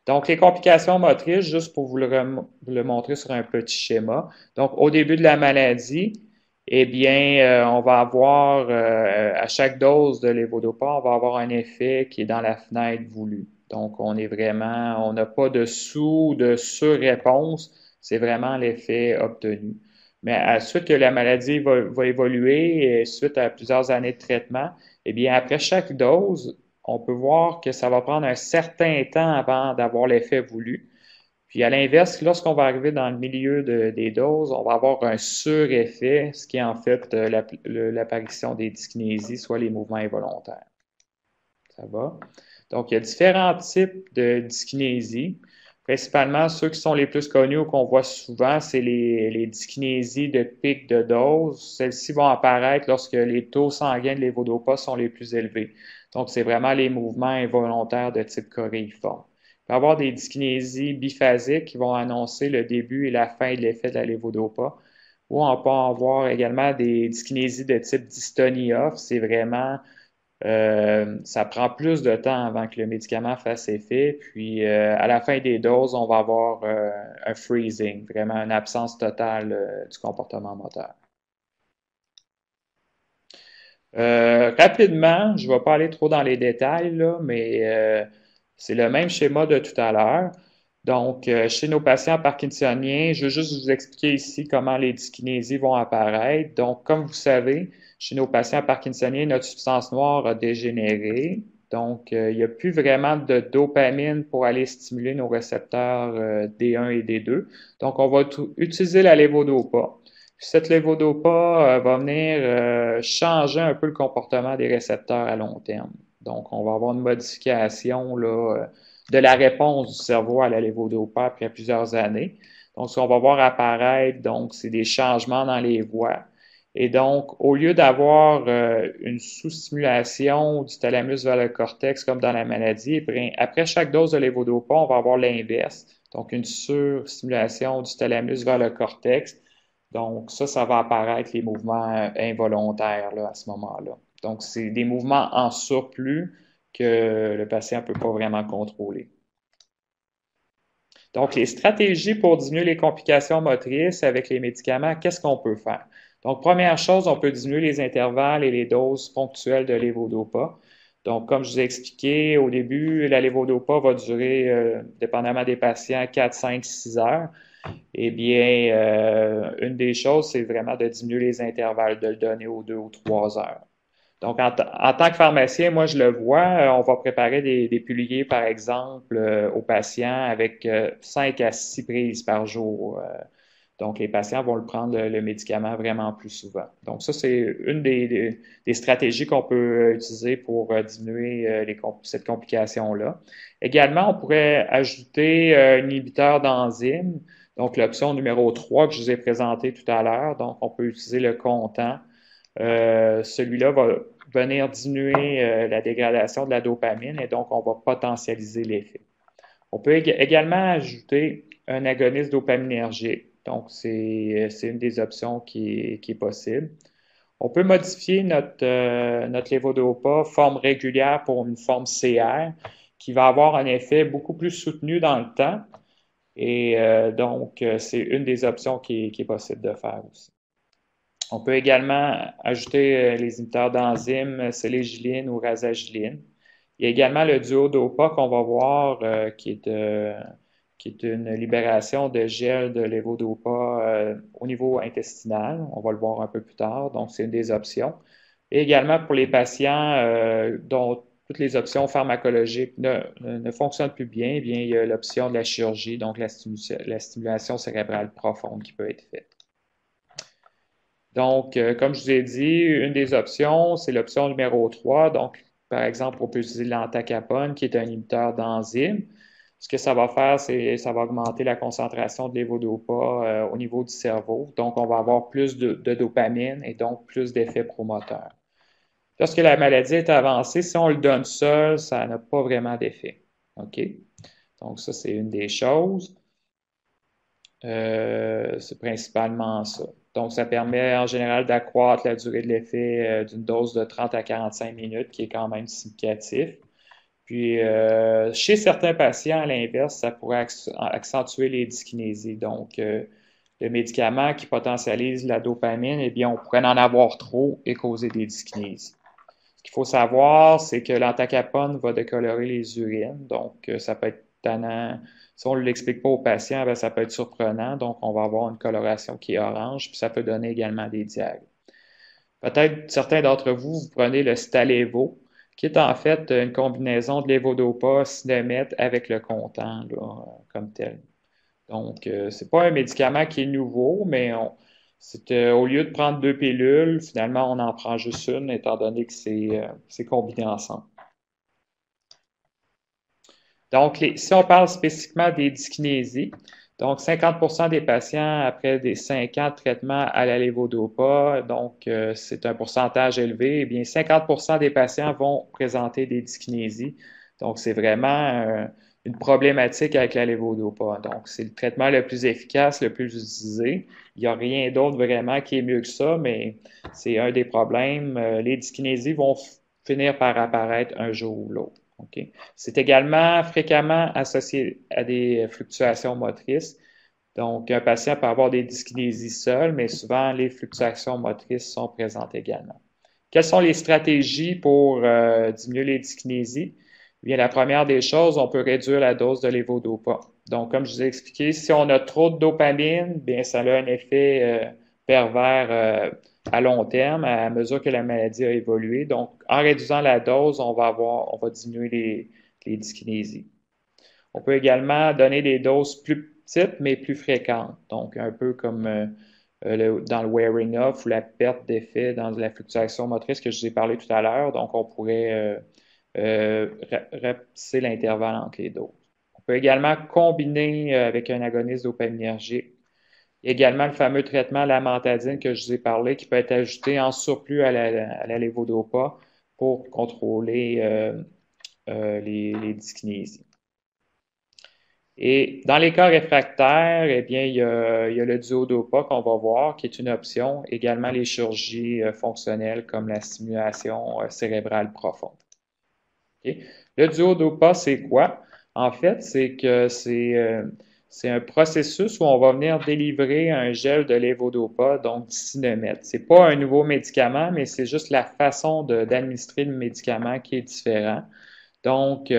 Donc, les complications motrices, juste pour vous le montrer sur un petit schéma. Donc, au début de la maladie, eh bien, on va avoir, à chaque dose de lévodopa, on va avoir un effet qui est dans la fenêtre voulue. Donc, on n'a pas de sous, de sur-réponse, c'est vraiment l'effet obtenu. Mais à suite que la maladie va évoluer, et suite à plusieurs années de traitement, eh bien, après chaque dose, on peut voir que ça va prendre un certain temps avant d'avoir l'effet voulu. Puis à l'inverse, lorsqu'on va arriver dans le milieu des doses, on va avoir un sureffet, ce qui est en fait l'apparition des dyskinésies, soit les mouvements involontaires. Ça va? Donc, il y a différents types de dyskinésie. Principalement, ceux qui sont les plus connus ou qu'on voit souvent, c'est les dyskinésies de pic de dose. Celles-ci vont apparaître lorsque les taux sanguins de lévodopa sont les plus élevés. Donc, c'est vraiment les mouvements involontaires de type choréiforme. Il peut y avoir des dyskinésies biphasiques qui vont annoncer le début et la fin de l'effet de la lévodopa. Ou on peut avoir également des dyskinésies de type dystonie off. C'est vraiment ça prend plus de temps avant que le médicament fasse effet. Puis, à la fin des doses, on va avoir un freezing, vraiment une absence totale du comportement moteur. Rapidement, je ne vais pas aller trop dans les détails, là, mais c'est le même schéma de tout à l'heure. Donc, chez nos patients parkinsoniens, je veux juste vous expliquer ici comment les dyskinésies vont apparaître. Donc, comme vous savez, chez nos patients parkinsoniens, notre substance noire a dégénéré. Donc, il n'y a plus vraiment de dopamine pour aller stimuler nos récepteurs D1 et D2. Donc, on va utiliser la lévodopa. Cette lévodopa va venir changer un peu le comportement des récepteurs à long terme. Donc, on va avoir une modification là, de la réponse du cerveau à la lévodopa après plusieurs années. Donc, ce qu'on va voir apparaître, donc, c'est des changements dans les voies. Et donc, au lieu d'avoir une sous-stimulation du thalamus vers le cortex comme dans la maladie, après chaque dose de lévodopa, on va avoir l'inverse. Donc, une surstimulation du thalamus vers le cortex. Donc, ça va apparaître les mouvements involontaires là, à ce moment-là. Donc, c'est des mouvements en surplus que le patient ne peut pas vraiment contrôler. Donc, les stratégies pour diminuer les complications motrices avec les médicaments, qu'est-ce qu'on peut faire? Donc, première chose, on peut diminuer les intervalles et les doses ponctuelles de lévodopa. Donc, comme je vous ai expliqué au début, la lévodopa va durer, dépendamment des patients, 4, 5, 6 heures. eh bien, une des choses, c'est vraiment de diminuer les intervalles, de le donner aux 2 ou 3 heures. Donc, en tant que pharmacien, moi, je le vois, on va préparer des piluliers, par exemple, aux patients avec 5 à 6 prises par jour. Donc, les patients vont le prendre, le médicament, vraiment plus souvent. Donc, ça, c'est une des stratégies qu'on peut utiliser pour diminuer cette complication-là. Également, on pourrait ajouter un inhibiteur d'enzymes. Donc, l'option numéro 3 que je vous ai présentée tout à l'heure. Donc, on peut utiliser le comptant. Celui-là va venir diminuer la dégradation de la dopamine et donc on va potentialiser l'effet. On peut également ajouter un agoniste dopaminergique. Donc, c'est une des options qui est possible. On peut modifier notre levodopa forme régulière pour une forme CR qui va avoir un effet beaucoup plus soutenu dans le temps. Et donc, c'est une des options qui est possible de faire aussi. On peut également ajouter les inhibiteurs d'enzymes sélégiline ou rasagiline. Il y a également le duo DOPA qu'on va voir qui est une libération de gel de lévodopa au niveau intestinal. On va le voir un peu plus tard, donc c'est une des options. Et également pour les patients dont toutes les options pharmacologiques ne fonctionnent plus bien, eh bien, il y a l'option de la chirurgie, donc la stimulation cérébrale profonde qui peut être faite. Donc, comme je vous ai dit, une des options, c'est l'option numéro 3. Donc, par exemple, on peut utiliser l'antacapone, qui est un inhibiteur d'enzymes. Ce que ça va faire, c'est ça va augmenter la concentration de l'évodopa au niveau du cerveau. Donc, on va avoir plus de dopamine et donc plus d'effets promoteurs. Lorsque la maladie est avancée, si on le donne seul, ça n'a pas vraiment d'effet. OK? Donc, ça, c'est une des choses. C'est principalement ça. Donc, ça permet en général d'accroître la durée de l'effet d'une dose de 30 à 45 minutes, qui est quand même significatif. Puis, chez certains patients, à l'inverse, ça pourrait accentuer les dyskinésies. Donc, le médicament qui potentialise la dopamine, eh bien, on pourrait en avoir trop et causer des dyskinésies. Ce qu'il faut savoir, c'est que l'antacapone va décolorer les urines, donc ça peut être tannant. Si on ne l'explique pas aux patients, ben, ça peut être surprenant, donc on va avoir une coloration qui est orange, puis ça peut donner également des diarrhées. Peut-être certains d'entre vous, vous prenez le Stalevo, qui est en fait une combinaison de lévodopa, cinnamate avec le comptant là, comme tel. Donc, c'est pas un médicament qui est nouveau, mais au lieu de prendre 2 pilules, finalement, on en prend juste une, étant donné que c'est combiné ensemble. Donc, si on parle spécifiquement des dyskinésies, donc 50% des patients après des 5 ans de traitement à la lévodopa, donc c'est un pourcentage élevé, eh bien 50% des patients vont présenter des dyskinésies. Donc, c'est vraiment une problématique avec la lévodopa. Donc, c'est le traitement le plus efficace, le plus utilisé. Il n'y a rien d'autre vraiment qui est mieux que ça, mais c'est un des problèmes. Les dyskinésies vont finir par apparaître un jour ou l'autre. Okay. C'est également fréquemment associé à des fluctuations motrices. Donc, un patient peut avoir des dyskinésies seules, mais souvent les fluctuations motrices sont présentes également. Quelles sont les stratégies pour diminuer les dyskinésies? Bien, la première des choses, on peut réduire la dose de lévodopa. Donc, comme je vous ai expliqué, si on a trop de dopamine, bien, ça a un effet pervers à long terme à mesure que la maladie a évolué. Donc, en réduisant la dose, on va diminuer les dyskinésies. On peut également donner des doses plus petites, mais plus fréquentes. Donc, un peu comme dans le wearing off ou la perte d'effet dans la fluctuation motrice que je vous ai parlé tout à l'heure. Donc, on pourrait rapetisser l'intervalle entre les doses. On peut également combiner avec un agoniste dopaminergique. Il y a également le fameux traitement lamentadine que je vous ai parlé qui peut être ajouté en surplus à la lévodopa pour contrôler les dyskinésies. Et dans les cas réfractaires, eh bien, il y a le duodopa qu'on va voir, qui est une option. Également les chirurgies fonctionnelles comme la stimulation cérébrale profonde. Okay? Le duodopa, c'est quoi? En fait, c'est que c'est un processus où on va venir délivrer un gel de lévodopa, donc du cinnamate. Ce n'est pas un nouveau médicament, mais c'est juste la façon d'administrer le médicament qui est différent. Donc,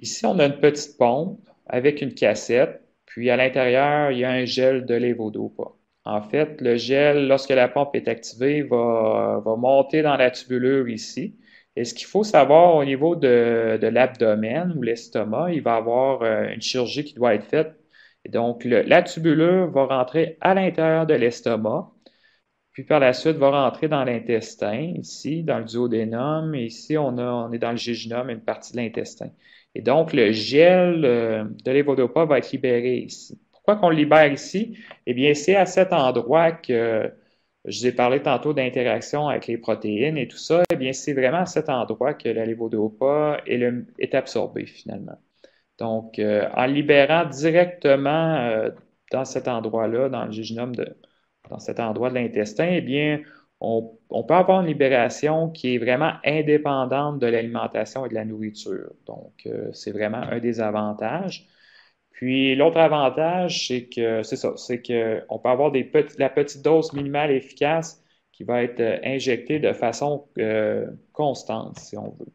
ici, on a une petite pompe avec une cassette, Puis à l'intérieur, il y a un gel de lévodopa. En fait, le gel, lorsque la pompe est activée, va monter dans la tubulure ici. Et ce qu'il faut savoir au niveau de l'abdomen ou l'estomac, il va y avoir une chirurgie qui doit être faite. Et donc, la tubulure va rentrer à l'intérieur de l'estomac, puis par la suite va rentrer dans l'intestin, ici, dans le duodénum, et ici, on est dans le jéjunum, une partie de l'intestin. Et donc, le gel de l'évodopa va être libéré ici. Pourquoi qu'on le libère ici? Eh bien, c'est à cet endroit que je vous ai parlé tantôt d'interaction avec les protéines et tout ça. Eh bien, c'est vraiment à cet endroit que la lévodopa est absorbée finalement. Donc, en libérant directement dans cet endroit-là, dans le jéjunum, dans cet endroit de l'intestin, eh bien, on peut avoir une libération qui est vraiment indépendante de l'alimentation et de la nourriture. Donc, c'est vraiment un des avantages. Puis, l'autre avantage, c'est que, c'est ça, c'est qu'on peut avoir la petite dose minimale efficace qui va être injectée de façon constante, si on veut.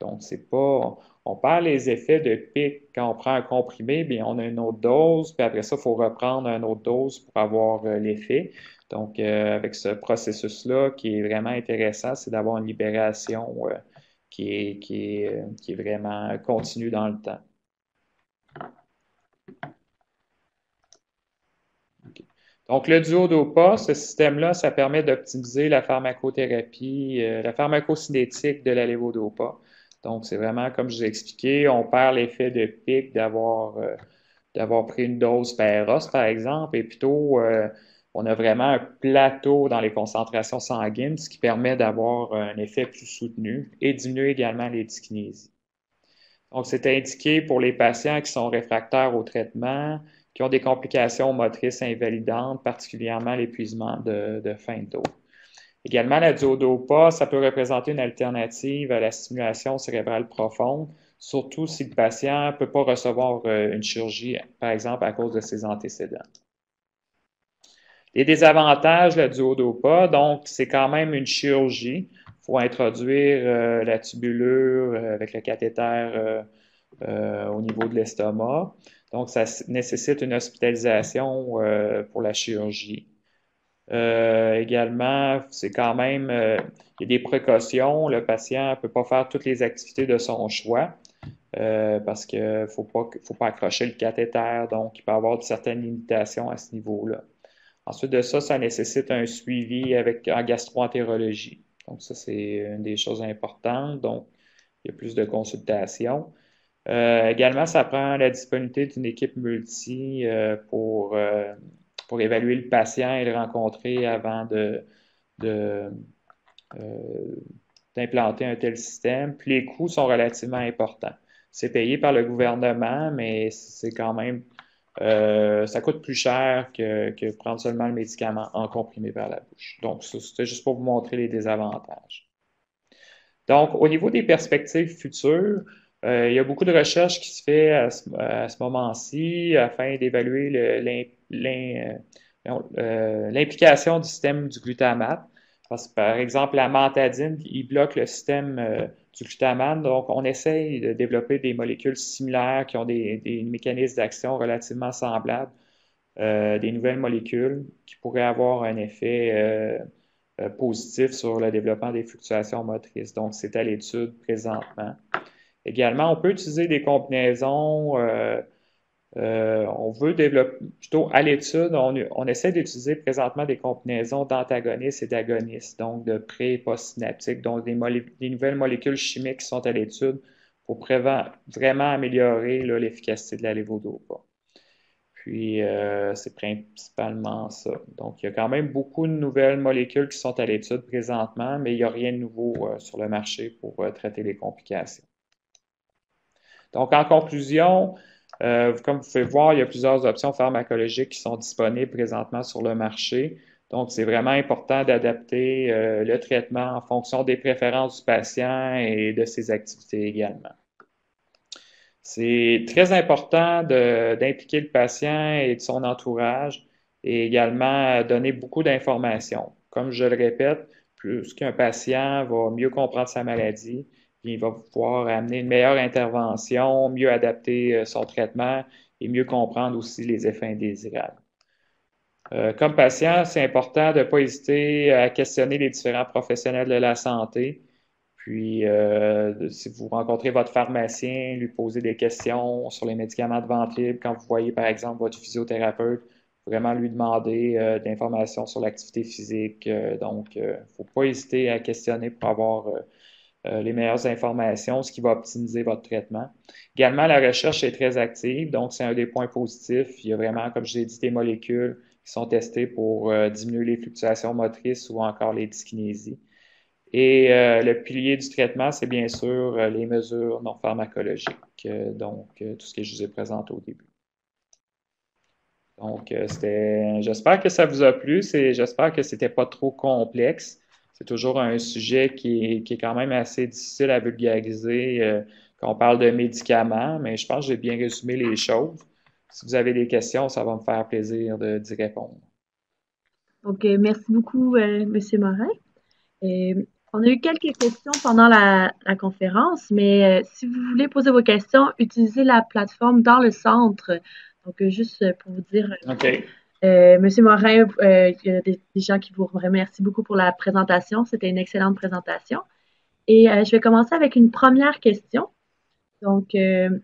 Donc, c'est pas, on perd les effets de pic quand on prend un comprimé, bien, on a une autre dose, puis après ça, il faut reprendre une autre dose pour avoir l'effet. Donc, avec ce processus-là qui est vraiment intéressant, c'est d'avoir une libération qui est vraiment continue dans le temps. OK. Donc, le duodopa, ce système-là, ça permet d'optimiser la pharmacothérapie, la pharmacocinétique de la lévodopa. Donc, c'est vraiment, comme je vous ai expliqué, on perd l'effet de pic d'avoir pris une dose par os, par exemple, et plutôt, on a vraiment un plateau dans les concentrations sanguines, ce qui permet d'avoir un effet plus soutenu et diminuer également les dyskinésies. Donc, c'est indiqué pour les patients qui sont réfractaires au traitement, qui ont des complications motrices invalidantes, particulièrement l'épuisement de fin d'eau. Également, la duodopa, ça peut représenter une alternative à la stimulation cérébrale profonde, surtout si le patient ne peut pas recevoir une chirurgie, par exemple, à cause de ses antécédents. Les désavantages, la duodopa, donc c'est quand même une chirurgie. Il faut introduire la tubulure avec le cathéter au niveau de l'estomac. Donc, ça nécessite une hospitalisation pour la chirurgie. Également, c'est quand même, il y a des précautions. Le patient ne peut pas faire toutes les activités de son choix parce qu'il ne faut pas accrocher le cathéter. Donc, il peut y avoir certaines limitations à ce niveau-là. Ensuite de ça, ça nécessite un suivi en gastroentérologie. Donc, ça, c'est une des choses importantes. Donc, il y a plus de consultations. Également, ça prend la disponibilité d'une équipe multi pour évaluer le patient et le rencontrer avant de, d'implanter un tel système. Puis les coûts sont relativement importants. C'est payé par le gouvernement, mais c'est quand même ça coûte plus cher que prendre seulement le médicament en comprimé vers la bouche. Donc, c'était juste pour vous montrer les désavantages. Donc, au niveau des perspectives futures, il y a beaucoup de recherches qui se fait à ce moment-ci afin d'évaluer l'implication du système du glutamate. Parce que, par exemple, la mantadine, il bloque le système du glutamate. Donc, on essaye de développer des molécules similaires qui ont des mécanismes d'action relativement semblables, des nouvelles molécules qui pourraient avoir un effet positif sur le développement des fluctuations motrices. Donc, c'est à l'étude présentement. Également, on peut utiliser des combinaisons. On veut développer, plutôt à l'étude, on essaie d'utiliser présentement des combinaisons d'antagonistes et d'agonistes, donc de pré- et post-synaptiques, donc des nouvelles molécules chimiques qui sont à l'étude pour vraiment améliorer l'efficacité de la lévodopa. Puis, c'est principalement ça. Donc, il y a quand même beaucoup de nouvelles molécules qui sont à l'étude présentement, mais il n'y a rien de nouveau sur le marché pour traiter les complications. Donc, en conclusion, comme vous pouvez voir, il y a plusieurs options pharmacologiques qui sont disponibles présentement sur le marché. Donc, c'est vraiment important d'adapter le traitement en fonction des préférences du patient et de ses activités également. C'est très important d'impliquer le patient et de son entourage et également donner beaucoup d'informations. Comme je le répète, plus qu'un patient va mieux comprendre sa maladie, puis il va pouvoir amener une meilleure intervention, mieux adapter son traitement et mieux comprendre aussi les effets indésirables. Comme patient, c'est important de ne pas hésiter à questionner les différents professionnels de la santé. Puis, si vous rencontrez votre pharmacien, lui poser des questions sur les médicaments de vente libre, quand vous voyez par exemple votre physiothérapeute, vraiment lui demander de l'information sur l'activité physique. Donc, il ne faut pas hésiter à questionner pour avoir les meilleures informations, ce qui va optimiser votre traitement. Également, la recherche est très active, donc c'est un des points positifs. Il y a vraiment, comme je l'ai dit, des molécules qui sont testées pour diminuer les fluctuations motrices ou encore les dyskinésies. Et le pilier du traitement, c'est bien sûr les mesures non pharmacologiques, donc tout ce que je vous ai présenté au début. Donc, j'espère que ça vous a plu. J'espère que c'était pas trop complexe. C'est toujours un sujet qui est quand même assez difficile à vulgariser quand on parle de médicaments, mais je pense que j'ai bien résumé les choses. Si vous avez des questions, ça va me faire plaisir d'y répondre. Donc, merci beaucoup, Monsieur Morin. On a eu quelques questions pendant la conférence, mais si vous voulez poser vos questions, utilisez la plateforme dans le centre. Donc, juste pour vous dire, OK. Monsieur Morin, il y a des gens qui vous remercient beaucoup pour la présentation. C'était une excellente présentation. Et je vais commencer avec une première question. Donc, il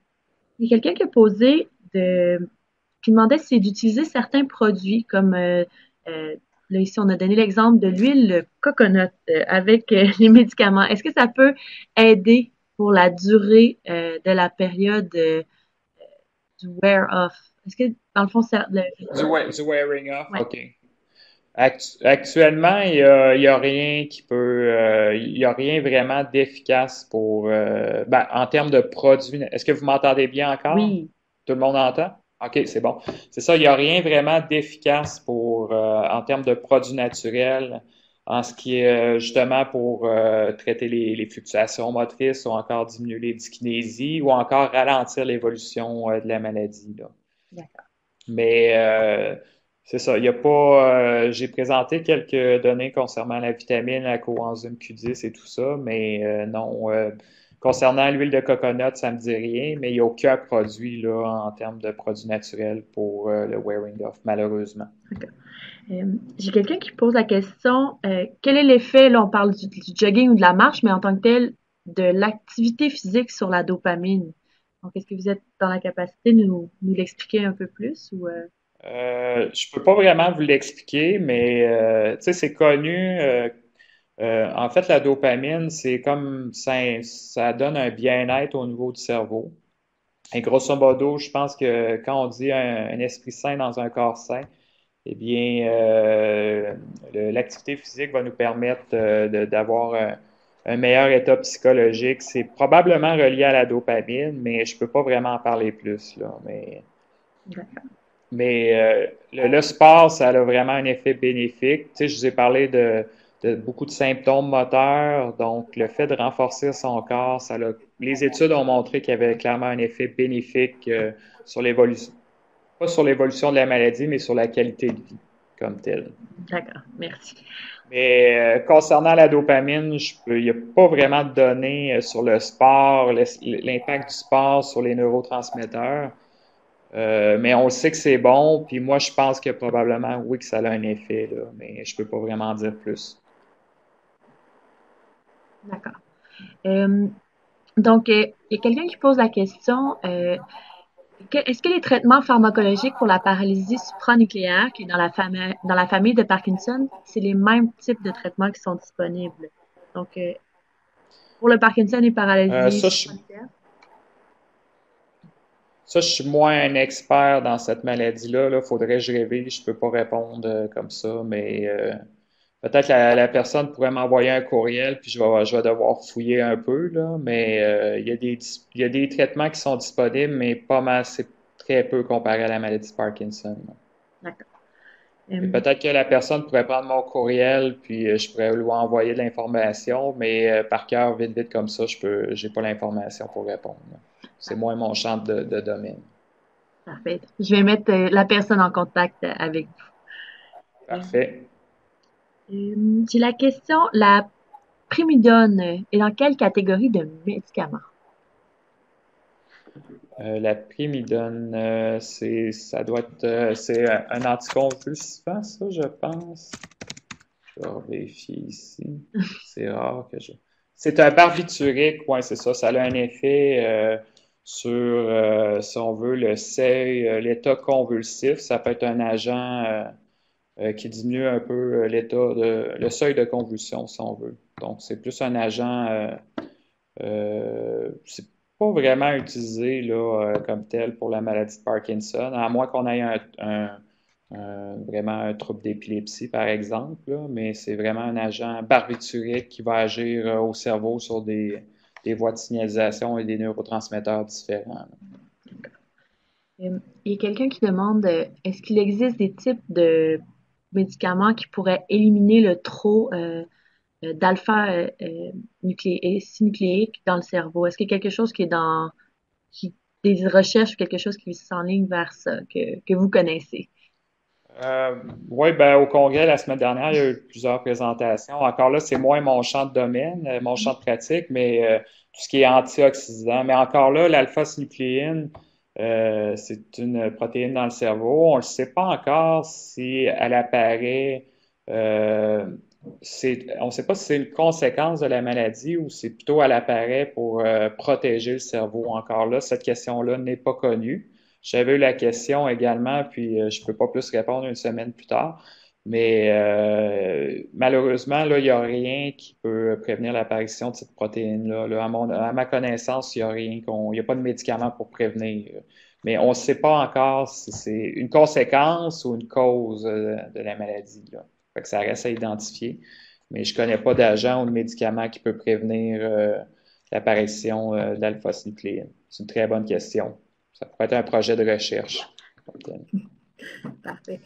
y a quelqu'un qui a qui demandait si d'utiliser certains produits comme là ici on a donné l'exemple de l'huile coconut avec les médicaments. Est-ce que ça peut aider pour la durée de la période du wear off? Est-ce que dans le fond Du wearing off, ouais. OK. Actuellement, il y a rien qui peut, il y a rien vraiment d'efficace pour, ben, en termes de produits. Est-ce que vous m'entendez bien encore? Oui. Tout le monde entend? OK, c'est bon. C'est ça, il n'y a rien vraiment d'efficace pour, en termes de produits naturels, en ce qui est justement pour traiter les fluctuations motrices ou encore diminuer les dyskinésies ou encore ralentir l'évolution de la maladie, là. D'accord. Mais c'est ça, il y a pas. J'ai présenté quelques données concernant la vitamine, la coenzyme Q10 et tout ça, mais non. Concernant l'huile de coconut, ça me dit rien, mais il n'y a aucun produit là, en termes de produits naturels pour le wearing off, malheureusement. D'accord. J'ai quelqu'un qui pose la question, quel est l'effet, là on parle du jogging ou de la marche, mais en tant que tel, de l'activité physique sur la dopamine. Donc, est-ce que vous êtes dans la capacité de nous l'expliquer un peu plus ou Je peux pas vraiment vous l'expliquer, mais tu sais, c'est connu. En fait, la dopamine, c'est comme ça donne un bien-être au niveau du cerveau. Et grosso modo, je pense que quand on dit un esprit sain dans un corps sain, eh bien, l'activité physique va nous permettre d'avoir un meilleur état psychologique. C'est probablement relié à la dopamine, mais je peux pas vraiment en parler plus, là. Mais le sport, ça a vraiment un effet bénéfique. Tu sais, je vous ai parlé de beaucoup de symptômes moteurs, donc le fait de renforcer son corps, les études ont montré qu'il y avait clairement un effet bénéfique sur l'évolution, pas sur l'évolution de la maladie, mais sur la qualité de vie comme telle. D'accord, merci. Mais concernant la dopamine, il n'y a pas vraiment de données sur le sport, l'impact du sport sur les neurotransmetteurs. Mais on sait que c'est bon, puis moi je pense que probablement oui que ça a un effet, là, mais je peux pas vraiment dire plus. D'accord. Euh, donc, il y a quelqu'un qui pose la question, est-ce que les traitements pharmacologiques pour la paralysie supranucléaire, qui est dans la famille de Parkinson, c'est les mêmes types de traitements qui sont disponibles? Donc, pour le Parkinson et Euh, paralysie ça, je, supranucléaire? ça, je suis moins un expert dans cette maladie-là. Là. Faudrait que je révise, je peux pas répondre comme ça, mais peut-être la personne pourrait m'envoyer un courriel, puis je vais devoir fouiller un peu, là, mais il y a des traitements qui sont disponibles, mais pas mal, c'est très peu comparé à la maladie de Parkinson. D'accord. Et Euh, peut-être que la personne pourrait prendre mon courriel, puis je pourrais lui envoyer de l'information, mais par cœur, vite, vite comme ça, j'ai pas l'information pour répondre. C'est moins mon champ de domaine. Parfait. Je vais mettre la personne en contact avec vous. Parfait. J'ai la question, la primidone est dans quelle catégorie de médicaments? La primidone, ça doit être, c'est un anticonvulsivant, ça, je pense. Je vais vérifier ici. C'est rare que je. C'est un barbiturique, ouais, c'est ça. Ça a un effet sur, si on veut, le seuil, l'état convulsif. Ça peut être un agent qui diminue un peu le seuil de convulsion, si on veut. Donc, c'est plus un agent. C'est pas vraiment utilisé là, comme tel pour la maladie de Parkinson, à moins qu'on ait vraiment un trouble d'épilepsie, par exemple, là, mais c'est vraiment un agent barbiturique qui va agir au cerveau sur des voies de signalisation et des neurotransmetteurs différents, là. Il y a quelqu'un qui demande est-ce qu'il existe des types de médicaments qui pourraient éliminer le trop d'alpha nucléique dans le cerveau? Est-ce qu'il y a quelque chose qui est qui, des recherches ou quelque chose qui s'enligne vers ça, que vous connaissez? Euh, oui, ben, au congrès la semaine dernière, il y a eu plusieurs présentations. Encore là, c'est moins mon champ de domaine, mon champ de pratique, mais tout ce qui est antioxydant. Mais encore là, l'alpha-synucléine, c'est une protéine dans le cerveau. On ne sait pas encore si elle apparaît. euh, on ne sait pas si c'est une conséquence de la maladie ou si plutôt elle apparaît pour protéger le cerveau. Encore là, cette question-là n'est pas connue. J'avais eu la question également, puis je ne peux pas plus répondre une semaine plus tard. Mais malheureusement, là, il n'y a rien qui peut prévenir l'apparition de cette protéine-là. Là, à ma connaissance, il n'y a rien il n'y a pas de médicament pour prévenir. Mais on ne sait pas encore si c'est une conséquence ou une cause de la maladie, là. Fait que ça reste à identifier. Mais je ne connais pas d'agent ou de médicament qui peut prévenir l'apparition de l'alpha-synucléine. C'est une très bonne question. Ça pourrait être un projet de recherche. Parfait.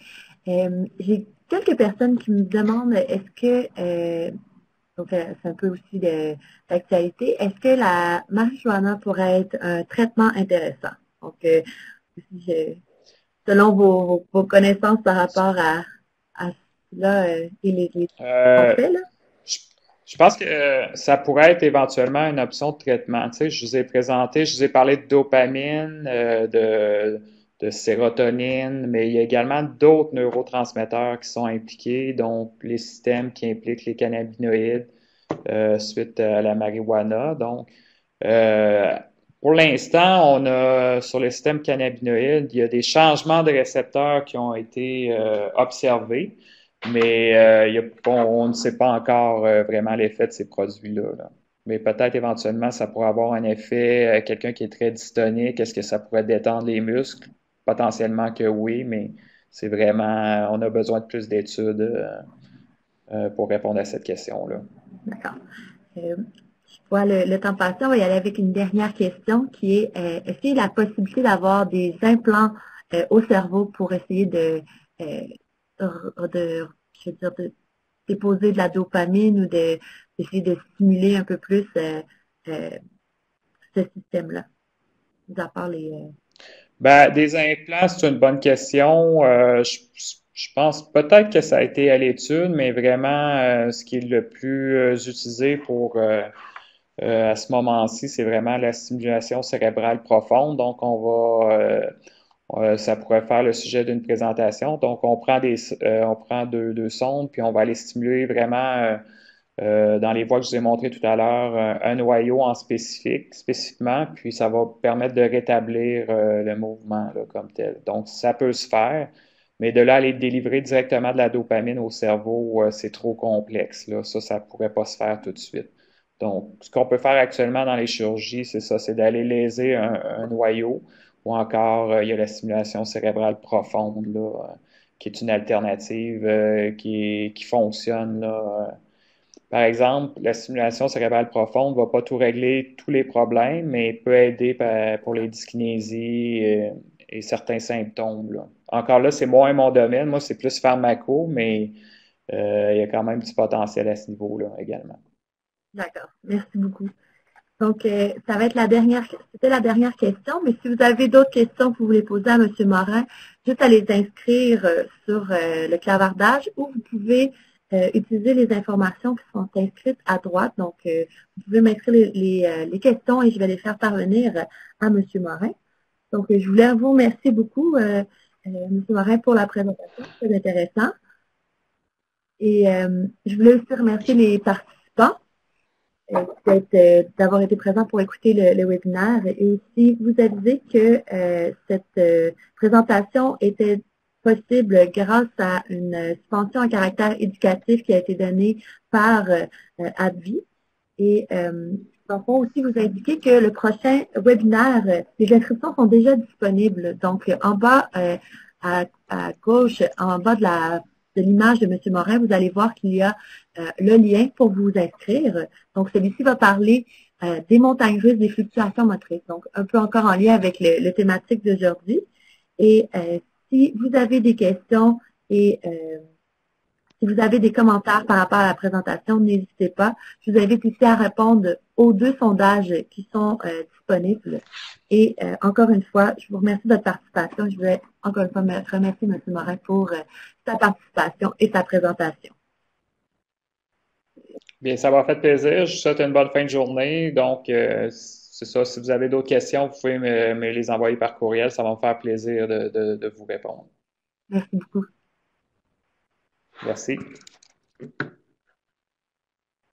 J'ai quelques personnes qui me demandent est-ce que, donc c'est un peu aussi d'actualité, est-ce que la marijuana pourrait être un traitement intéressant? Donc, selon vos connaissances par rapport à cela et les Euh, effets, là? je, je pense que ça pourrait être éventuellement une option de traitement. Tu sais, je vous ai parlé de dopamine, de sérotonine, mais il y a également d'autres neurotransmetteurs qui sont impliqués, donc les systèmes qui impliquent les cannabinoïdes suite à la marijuana. Donc, euh, pour l'instant, on a sur le système cannabinoïde, il y a des changements de récepteurs qui ont été observés, mais on ne sait pas encore vraiment l'effet de ces produits-là, là. Mais peut-être éventuellement, ça pourrait avoir un effet, quelqu'un qui est très dystonique, est-ce que ça pourrait détendre les muscles? Potentiellement que oui, mais c'est vraiment, on a besoin de plus d'études pour répondre à cette question-là. D'accord. Je vois le temps passer. On va y aller avec une dernière question qui est est-ce qu'il y a la possibilité d'avoir des implants au cerveau pour essayer euh, je veux dire, de déposer de la dopamine ou d'essayer de stimuler un peu plus euh, ce système-là, mis à part les. Ben, des implants, c'est une bonne question. Je pense peut-être que ça a été à l'étude, mais vraiment, ce qui est le plus utilisé pour à ce moment-ci, c'est vraiment la stimulation cérébrale profonde. Donc, ça pourrait faire le sujet d'une présentation. Donc, on prend deux sondes, puis on va aller stimuler vraiment dans les voies que je vous ai montrées tout à l'heure, un noyau en spécifiquement, puis ça va permettre de rétablir le mouvement là, comme tel. Donc, ça peut se faire, mais de là aller délivrer directement de la dopamine au cerveau, c'est trop complexe, là. Ça pourrait pas se faire tout de suite. Donc, ce qu'on peut faire actuellement dans les chirurgies, c'est ça, c'est d'aller léser un noyau, ou encore, il y a la stimulation cérébrale profonde, là, qui est une alternative qui fonctionne, là. Par exemple, la stimulation cérébrale profonde ne va pas tout régler tous les problèmes, mais peut aider pour les dyskinésies et certains symptômes, là. Encore là, c'est moins mon domaine. Moi, c'est plus pharmaco, mais il y a quand même du potentiel à ce niveau-là également. D'accord. Merci beaucoup. Donc, ça va être c'était la dernière question, mais si vous avez d'autres questions que vous voulez poser à M. Morin, juste à les inscrire sur le clavardage ou vous pouvez utiliser les informations qui sont inscrites à droite. Donc, vous pouvez m'inscrire les questions et je vais les faire parvenir à M. Morin. Donc, je voulais vous remercier beaucoup, M. Morin, pour la présentation. C'est intéressant. Et je voulais aussi remercier les participants d'avoir été présents pour écouter le webinaire et aussi vous aviser que cette présentation était possible grâce à une subvention à caractère éducatif qui a été donnée par AbbVie. Et dans le fond aussi vous indiquer que le prochain webinaire, les inscriptions sont déjà disponibles. Donc en bas à gauche, en bas de l'image de M. Morin, vous allez voir qu'il y a le lien pour vous inscrire. Donc, celui-ci va parler des montagnes russes, des fluctuations motrices. Donc, un peu encore en lien avec le thématique d'aujourd'hui. Et si vous avez des questions et si vous avez des commentaires par rapport à la présentation, n'hésitez pas. Je vous invite aussi à répondre aux 2 sondages qui sont disponibles. Et encore une fois, je vous remercie de votre participation. Je voulais encore une fois remercier M. Morin pour sa participation et sa présentation. Bien, ça m'a fait plaisir. Je vous souhaite une bonne fin de journée. Donc, c'est ça. Si vous avez d'autres questions, vous pouvez me les envoyer par courriel. Ça va me faire plaisir de vous répondre. Merci beaucoup. Merci.